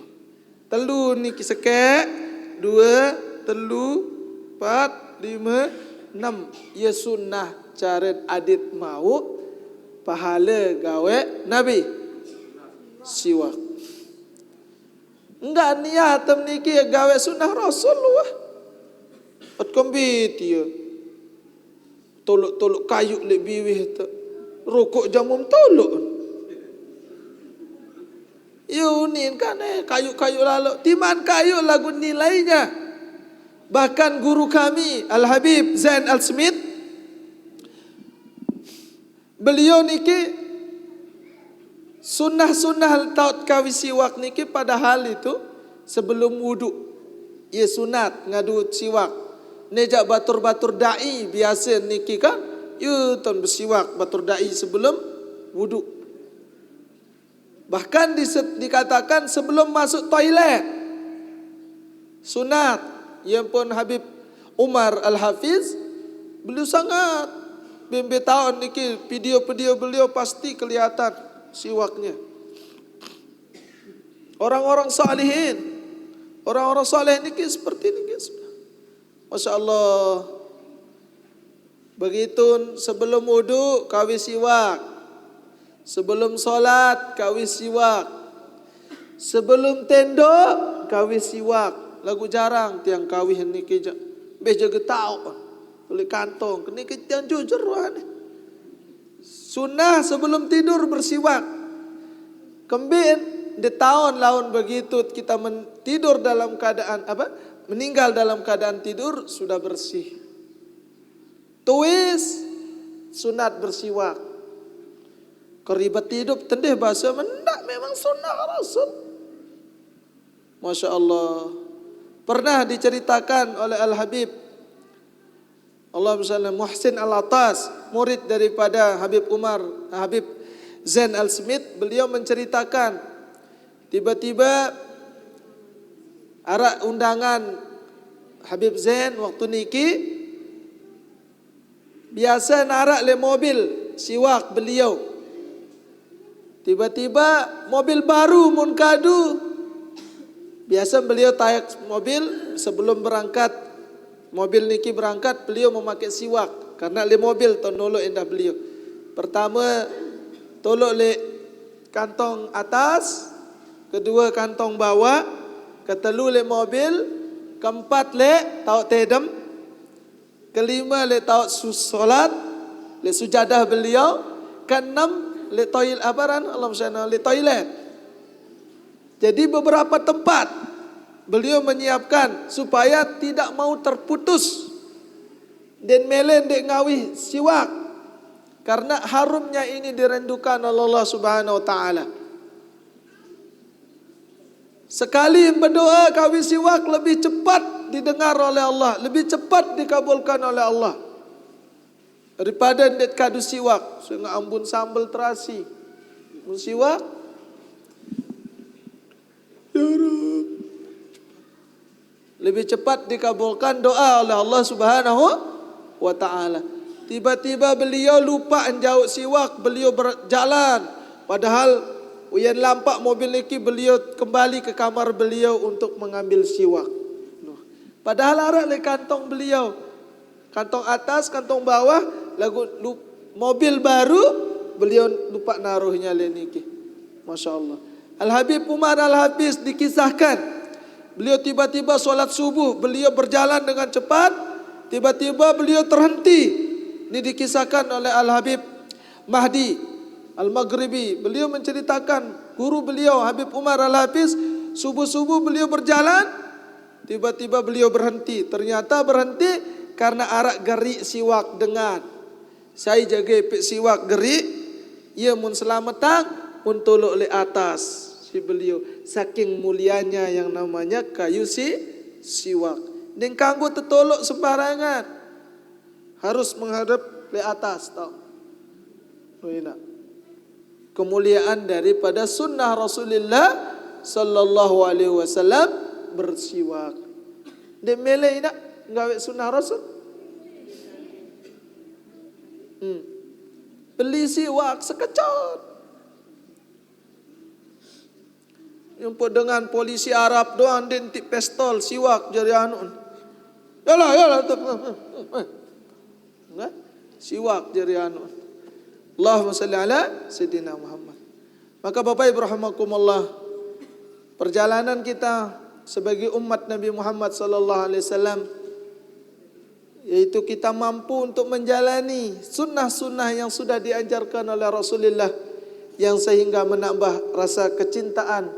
Speaker 2: Telu ni sekek, dua, telu, empat, lima, enam. Ya sunnah cara adit mau pahala gawe Nabi siwak. Enggak niat niki gawe sunnah Rasulullah. At kombit ya. Tolok-tolok kayu lek biwih tu. Rokok jamum tolok. Yunin kan kayu-kayu lalu. Timan kayu lagu nilainya. Bahkan guru kami Al-Habib Zain Al-Smith, beliau niki sunnah-sunnah taut kawi siwak niki padahal itu sebelum wudu. Ya sunat ngadu siwak. Nejak batur-batur da'i biasa niki kan. Ya ton bersiwak batur da'i sebelum wudu. Bahkan dikatakan sebelum masuk toilet. Sunat. Yang pun Habib Umar Al-Hafiz, beliau sangat bimbi tahun niki video-video beliau pasti kelihatan siwaknya. Orang-orang salihin, orang-orang saleh niki seperti niki. Masya Allah. Begitu sebelum wudu kawi siwak, sebelum solat kawi siwak, sebelum tendok kawi siwak. Lagu jarang tiang kawih niki beja getau oleh kantong niki tiang jujur ni. Sunnah sebelum tidur bersiwak. Kembin di tahun laun begitu kita tidur dalam keadaan apa? Meninggal dalam keadaan tidur sudah bersih. Tuis sunat bersiwak. Keribat hidup tendih bahasa mendak memang sunnah Rasul. Masya Allah. Pernah diceritakan oleh Al-Habib Allahumma Muhsin Al-Atas, murid daripada Habib Zain Al-Smith, beliau menceritakan tiba-tiba arak undangan Habib Zain waktu niki biasa narak le mobil siwak beliau. Tiba-tiba mobil baru mun kadu. Biasa beliau tayak mobil sebelum berangkat. Mobil niki berangkat beliau memakai siwak karena le mobil ton nolok endah beliau. Pertama tolok le kantong atas, kedua kantong bawah, ketelu le mobil, keempat le taut tedem, kelima le taut solat, le sujadah beliau, keenam le toilet abaran Allahumma le toilet. Jadi beberapa tempat beliau menyiapkan supaya tidak mau terputus dan melen dek ngawi siwak karena harumnya ini dirindukan oleh Allah Subhanahu wa taala. Sekali berdoa kawi siwak lebih cepat didengar oleh Allah, lebih cepat dikabulkan oleh Allah daripada dek kadu siwak. Sehingga ambun sambal terasi mun siwak lebih cepat dikabulkan doa oleh Allah Subhanahu wa taala. Tiba-tiba beliau lupa menjauh siwak, beliau berjalan. Padahal uyan lampak mobil niki beliau kembali ke kamar beliau untuk mengambil siwak. Padahal arak le kantong beliau. Kantong atas, kantong bawah, lagu mobil baru beliau lupa naruhnya le niki. Masya Allah. Al-Habib Umar Al-Hafiz dikisahkan, beliau tiba-tiba solat subuh, beliau berjalan dengan cepat, tiba-tiba beliau terhenti. Ini dikisahkan oleh Al-Habib Mahdi Al-Maghribi. Beliau menceritakan guru beliau Habib Umar Al-Hafiz, subuh-subuh beliau berjalan, Tiba-tiba beliau berhenti. Ternyata berhenti karena arak gerik siwak dengan. Saya jaga ipik siwak gerik. Ia mun selamatang, mun tolok le atas. Si beliau. Saking mulianya yang namanya kayu siwak. Dan kanggo tertolok sembarangan. Harus menghadap le atas. Tahu? Kemuliaan daripada sunnah Rasulullah sallallahu alaihi wasallam bersiwak. Dia melek nak gawe sunnah Rasul. Beli siwak sekecot. Jumpa dengan polisi Arab doang dentik pistol siwak jari anu. Yalah. Siwak jari anu. Allahumma salli ala Sayyidina Muhammad. Maka Bapak Ibu rahimakumullah, perjalanan kita sebagai umat Nabi Muhammad sallallahu alaihi wasallam, yaitu kita mampu untuk menjalani sunnah-sunnah yang sudah diajarkan oleh Rasulullah, yang sehingga menambah rasa kecintaan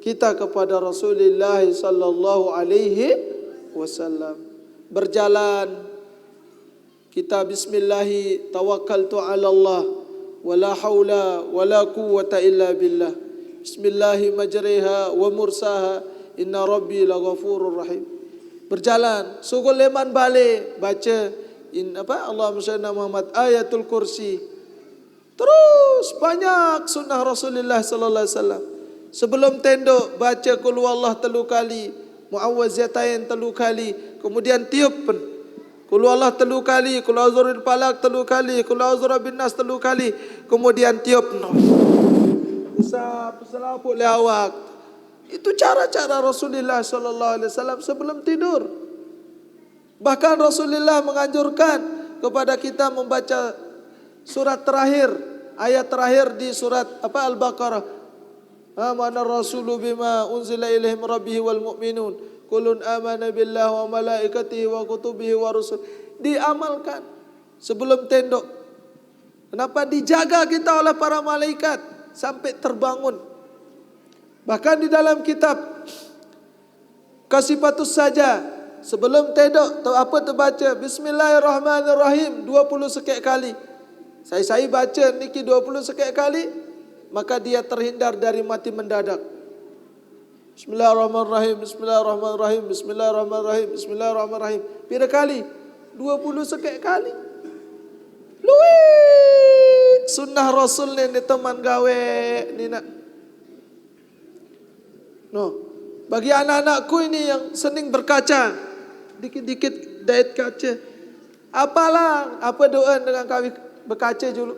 Speaker 2: kita kepada Rasulullah sallallahu alaihi wasallam. Berjalan kita bismillahi tawakkaltu ala Allah wala haula wala quwwata illa billah. Bismillahi majriha wa mursaha inna rabbi laghafurur rahim. Berjalan, sugul leman balik baca Allahumma shalli Muhammad ayatul kursi. Terus banyak sunnah Rasulullah sallallahu alaihi wasallam. Sebelum tenduk baca qul huwallahu 3 kali, muawwidzatain 3 kali, kemudian tiup qul huwallahu 3 kali, qul a'udzu birabbil falaq 3 kali, qul a'udzu birabbin nas 3 kali, kemudian tiup. Usap selaput le awak. Itu cara-cara Rasulullah sallallahu alaihi wasallam sebelum tidur. Bahkan Rasulullah menganjurkan kepada kita membaca surat terakhir, ayat terakhir di surat Al-Baqarah. Amana rasulu bima unzila ilaihi min rabbih wal mu'minun kullun amana billahi wa malaikatihi wa kutubihi wa rusul. Diamalkan sebelum tenduk. Kenapa dijaga kita oleh para malaikat sampai terbangun? Bahkan di dalam kitab Kasifatus Saja sebelum tenduk tahu apa terbaca Bismillahirrahmanirrahim 20 sekian kali. Saya baca niki 20 sekian kali, maka dia terhindar dari mati mendadak. Bismillahirrahmanirrahim, Bismillahirrahmanirrahim, Bismillahirrahmanirrahim, Bismillahirrahmanirrahim. Pira kali? 20 sekian kali. Luwih sunnah Rasul ni teman gawe ni nak. No, bagi anak-anakku ini yang sering berkaca, dikit-dikit diet kaca. Apalah, apa doa dengan kami berkaca dulu?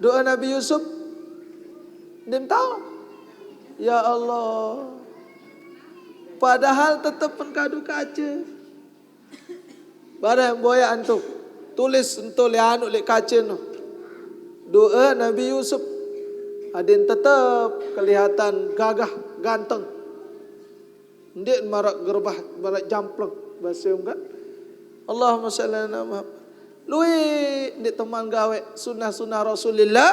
Speaker 2: Doa Nabi Yusuf? Dia tahu. Ya Allah. Padahal tetap pengkadu kaca. Barang boya antum tulis untuk lianu lek kaca no. Doa Nabi Yusuf. Adin tetap kelihatan gagah, ganteng. Dia marak gerbah, marak jampleng. Bahasa enggak? Allahumma shalli ala Muhammad. Lui di teman gawe sunnah-sunnah Rasulullah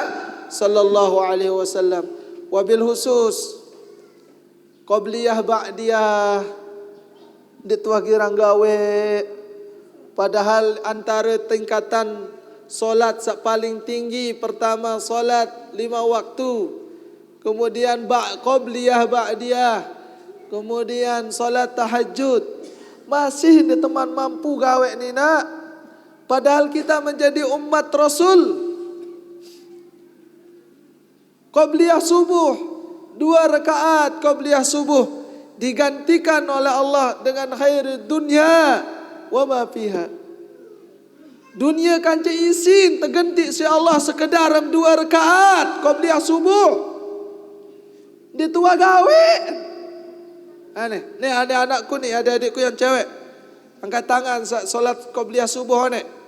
Speaker 2: sallallahu alaihi wasallam. Wabil khusus qabliyah ba'diyah di tuah girang gawe. Padahal antara tingkatan solat paling tinggi pertama solat 5 waktu, kemudian qabliyah ba'diyah, kemudian solat tahajud. Masih di teman mampu gawe ni nak. Padahal kita menjadi umat Rasul. Qabliyah subuh 2 rakaat qabliyah subuh digantikan oleh Allah dengan khairud dunya wa ma fiha. Dunia kanca isin terganti si Allah sekedar 2 rakaat qabliyah subuh. Dia tua gawe. Ni ada anakku ni, ada adikku yang cewek. Angkat tangan solat qabliyah subuh ni.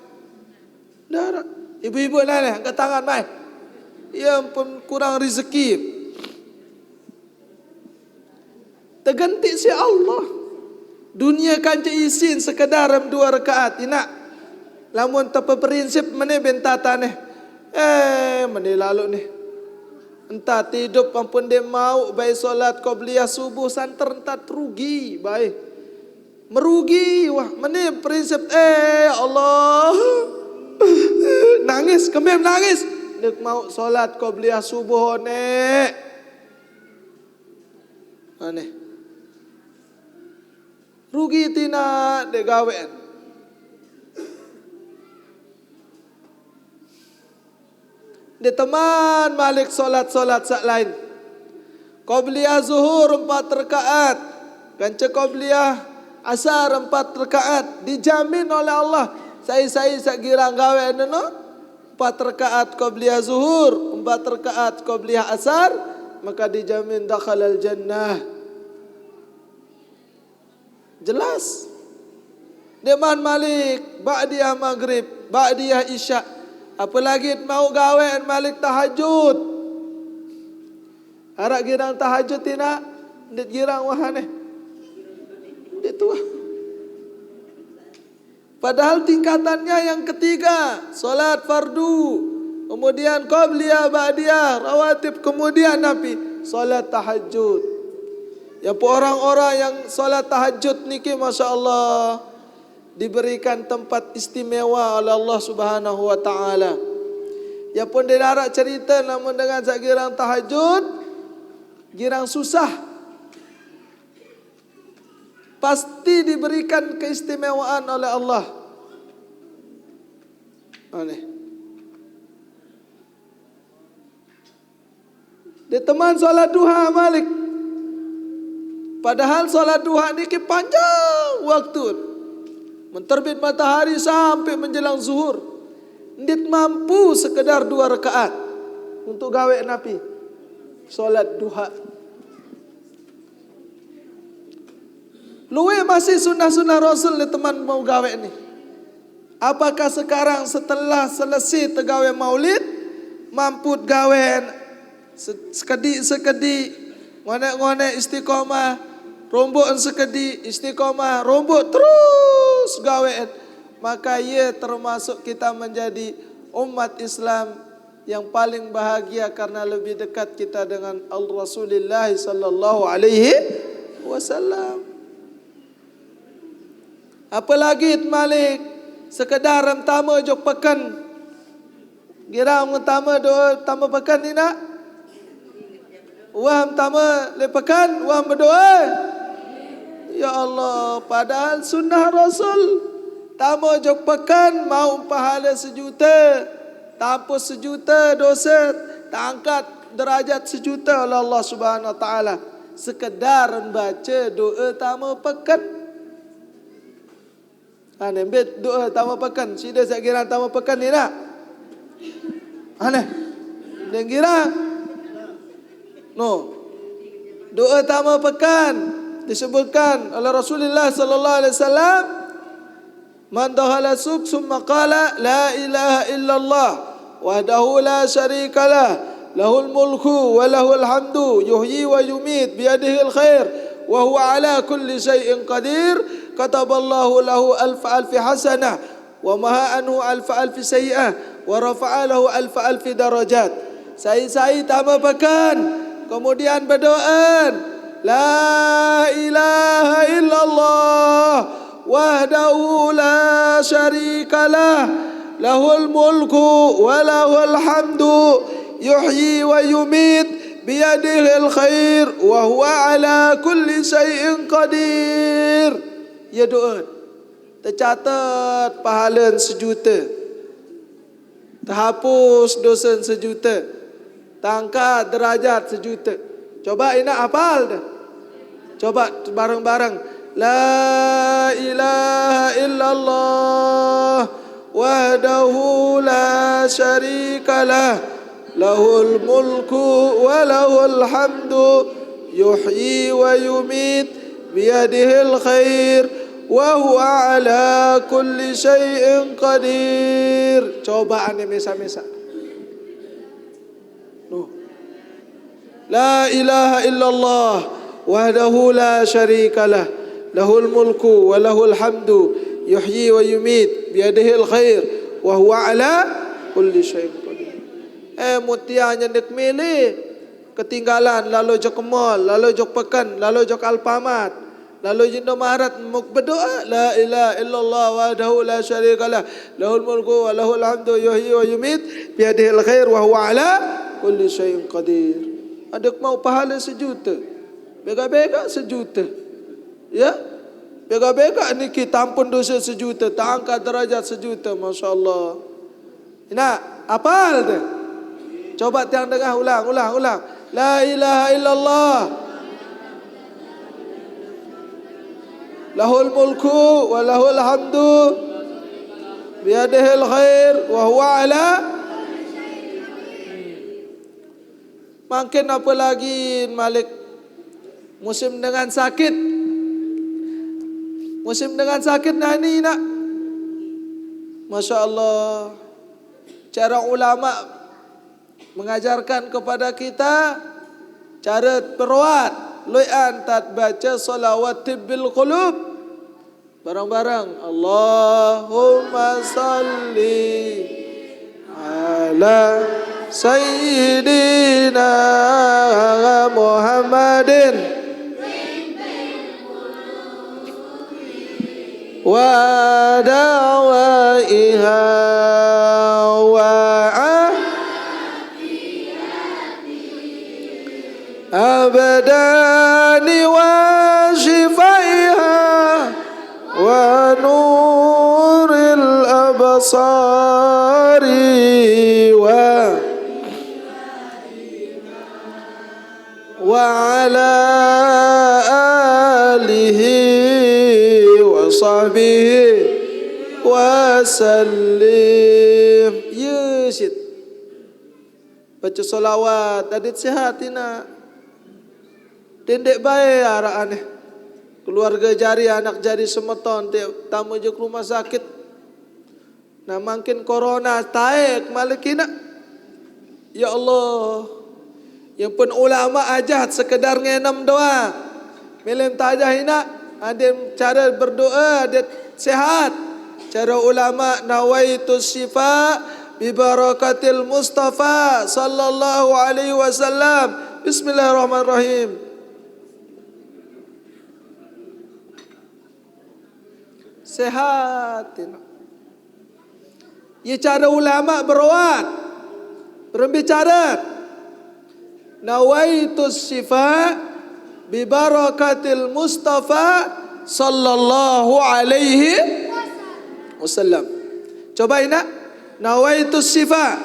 Speaker 2: Dah, ibu-ibu ni angkat tangan mai. Ya pun kurang rezeki. Terganti si Allah. Dunia kanca isin sekedar 2 rakaat. Inak. Lamun tanpa prinsip mana bentata ni. Mana lalu ni. Entah tidur pun dia mau baik solat qabliyah subuh santer entah rugi baik. Merugi wah mana prinsip Allah. Nangis kemem nangis. Dia mau solat qabliyah subuh nek. Aneh. Rugi tina de gawean. Dia teman malik solat-solat sak lain. Qabliyah zuhur 4 rakaat. Kanca qabliyah asar 4 rakaat. Dijamin oleh Allah. Saya sak girang gawean no. 4 rakaat qabliyah zuhur, 4 rakaat qabliyah asar, maka dijamin dakhalal jannah. Jelas. Dia man malik ba'diyah maghrib, ba'diyah isya. Apalagi mau gawean malik tahajud. Arak girang tahajud tina, dit girang wahane. Dit wah. Padahal tingkatannya yang ketiga, solat fardu, kemudian qabliyah, ba'diyah, rawatib, kemudian Nabi solat tahajud. Ya orang-orang yang solat tahajud niki masya-Allah diberikan tempat istimewa oleh Allah Subhanahu wa taala. Ya pun dia darat cerita namun dengan sak girang tahajud, girang susah. Pasti diberikan keistimewaan oleh Allah. Aneh. Dia teman solat duha malik. Padahal solat duha ni panjang waktu. Menterbit matahari sampai menjelang zuhur. Ndit mampu sekedar 2 rakaat untuk gawe Nabi solat duha. Luwe masih sunnah-sunnah Rasul ni teman mau gawe ni. Apakah sekarang setelah selesai tegawe maulid mampu gawean sekedi ngonek-ngonek istiqomah, rombok sekedi istiqomah, rombok terus gawean, maka ia termasuk kita menjadi umat Islam yang paling bahagia karena lebih dekat kita dengan Rasulullah sallallahu alaihi wasallam. Apalagi malik sekedar tama jok pekan. Girang tama doa tama pekan ni nak. Waham tama le pekan, waham berdoa. Ya Allah, padahal sunnah Rasul tama jok pekan mau pahala 1 juta, tapus 1 juta dosa, angkat derajat 1 juta oleh Allah Subhanahu wa taala. Sekedar baca doa tama pekan. Aneh bet doa tama pekan. Sida sak girang tama pekan ni nak. Aneh. Dan girang. No. Doa tama pekan disebutkan oleh Rasulullah sallallahu alaihi wasallam, man dakhala suq summa qala la ilaha illallah wahdahu la syarikalah lahul mulku wa lahul hamdu yuhyi wa yumit biyadihi alkhair wa huwa ala kulli syai'in qadir. Kataballahu lahu alfi hasanah wa maha anhu alfi sayyi'ah wa rafa'a lahu alfi darajat. Saya tama pekan, kemudian berdoa la ilaha illallah wahdahu la syarikalah lahul mulku wa lahul hamdu yuhyi wa yumit biyadihi alkhair wa huwa ala kulli syai'in qadir. Ya doa tercatat pahala 1 juta, terhapus dosa 1 juta, terangkat derajat 1 juta. Coba ini hafal dah. Coba bareng-bareng. La ilaha illallah wahdahu la syarikalah lahul mulku wa lahul hamdu yuhyi wa yumit biyadihil khair wa huwa ala kulli syai'in qadir. Coba ane mesa-mesa. No. La ilaha illallah wahdahu la syarikalah lahul mulku wa lahul hamdu yuhyi wa yumit biyadihil khair wa huwa ala kulli syai'in qadir. Mutianya nek milih ketinggalan, lalu jok ke mall, lalu jok pekan, lalu jok Alfamart, lalu jindo maharat berdoa la ilaha illallah wahdahu la syarikalah lahul mulku wa lahul hamdu yuhyi wa yumit biyadihil khair wa huwa ala kulli syai'in qadir. Ada mau pahala 1 juta, bega-bega 1 juta, ya, bega-bega ni kita ampun dosa 1 juta, tak angkat derajat 1 juta, masya-Allah. Nak apal tu? Coba tiang dengar, ulang. La ilaha illallah lahul mulku wa lahul hamdu biyadihil khair wa huwa ala. Makin apa lagi Malik? Musim dengan sakit. Musim dengan sakit nah ni nak. Masya Allah. Cara ulama mengajarkan kepada kita cara perawat. Lu'an tat baca salawat tibbil qulub. Barang-barang. Allahumma salli ala Sayyidina Muhammadin wa da'waiha wa abdani wa shifaiha wa nuril absari wa ala alihi wa sahbihi wa sallim. Ya Syed, baca salawat adit sihat ina. Tendek baik araan ni. Keluarga jari, anak jari semeton tamu je ke rumah sakit. Nah makin corona taik malakina. Ya Allah, yang pun ulama ajat sekedar ngenam doa. Milim tajah ina, ada cara berdoa, ada sehat. Cara ulama nawaitu syifa bi barakatil Mustafa sallallahu alaihi wasallam. Bismillahirrahmanirrahim. Sehat. Ia cara ulama berawat, berbicara. Nawaitu syifa bi barakatil Mustafa sallallahu alaihi wasallam. Coba ina. Nawaitu syifa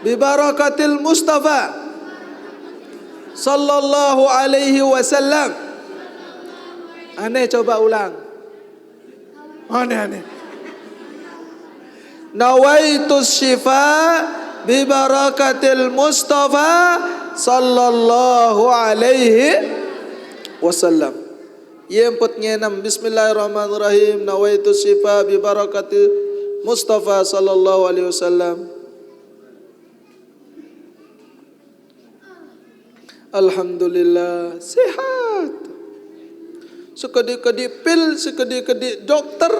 Speaker 2: bi barakatil Mustafa sallallahu alaihi wasallam. Aneh coba ulang. Aneh. Nawaitu syifa bi barakatil Mustafa sallallahu alaihi wasallam. Yang putnya 6. Bismillahirrahmanirrahim. Nawaitu syifa bi barakatil Mustafa sallallahu alaihi wasallam. Alhamdulillah sehat. Sekedi-kedi pil, sekedi-kedi dokter,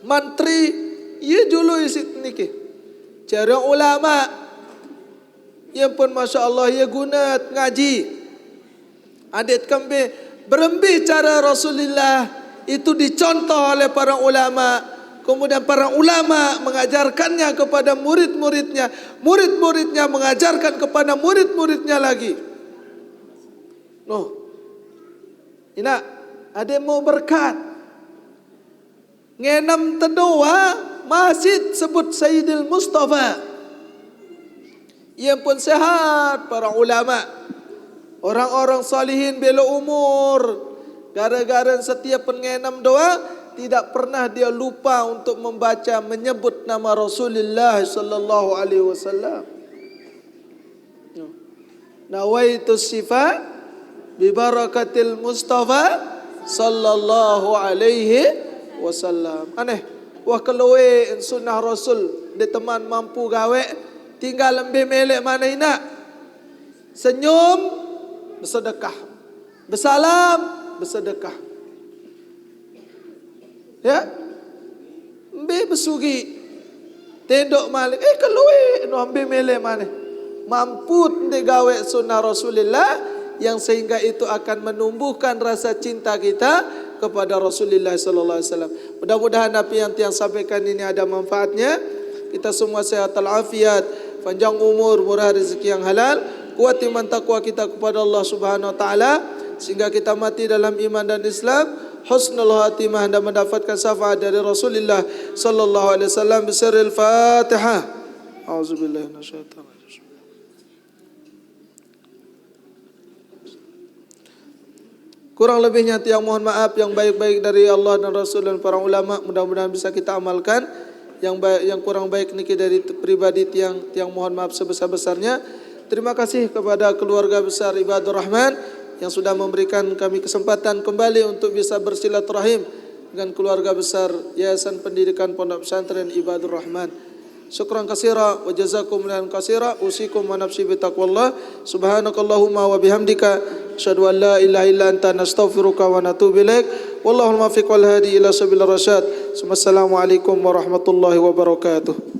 Speaker 2: mantri, ia julu isi niki. Cara ulama, ia pun masya Allah ia guna ngaji. Adik kami berembi cara Rasulullah itu dicontoh oleh para ulama. Kemudian para ulama mengajarkannya kepada murid-muridnya. Murid-muridnya mengajarkan kepada murid-muridnya lagi. Ina. Ada mau berkat. Ngenam terdoa masjid sebut Sayyidil Mustafa. Ia pun sehat para ulama. Orang-orang salihin bela umur. Gara-gara setiap pengenam doa tidak pernah dia lupa untuk membaca menyebut nama Rasulullah sallallahu alaihi wasallam. Nawaitu syifa bi barakatil Mustafa sallallahu alaihi wasallam. Aneh. Wah kalau sunnah Rasul dia teman mampu gawe tinggal lebih melek mana ina. Senyum bersedekah. Bersalam bersedekah. Ya. Ambil bersugi. Tendok malik. Kalau no ambil melek mana. mampu digawe sunnah Rasulullah yang sehingga itu akan menumbuhkan rasa cinta kita kepada Rasulullah sallallahu alaihi wasallam. Mudah-mudahan apa yang tiang sampaikan ini ada manfaatnya. Kita semua sehat walafiat, panjang umur, murah rezeki yang halal, kuat iman takwa kita kepada Allah Subhanahu wa taala sehingga kita mati dalam iman dan Islam, husnul khatimah dan mendapatkan syafaat dari Rasulullah sallallahu alaihi wasallam. Bisirril Fatihah. Auzubillahi minasyaitonir rajim. Kurang lebihnya tiang mohon maaf, yang baik-baik dari Allah dan Rasul dan para ulama mudah-mudahan bisa kita amalkan. Yang kurang baik niki dari pribadi tiang mohon maaf sebesar-besarnya. Terima kasih kepada keluarga besar Ibadur Rahman yang sudah memberikan kami kesempatan kembali untuk bisa bersilaturahim dengan keluarga besar Yayasan Pendidikan Pondok Pesantren Ibadur Rahman. Syukran katsira wa jazakumullahu katsira. Usikum wa nafsi bi taqwallah. Subhanakallahumma wa bihamdika asyhadu an la ilaha illa anta nastaghfiruka wa natubu ilaik. Wallahul muwaffiq wal hadi ila sabilir rasyad. Wassalamualaikum warahmatullahi wabarakatuh.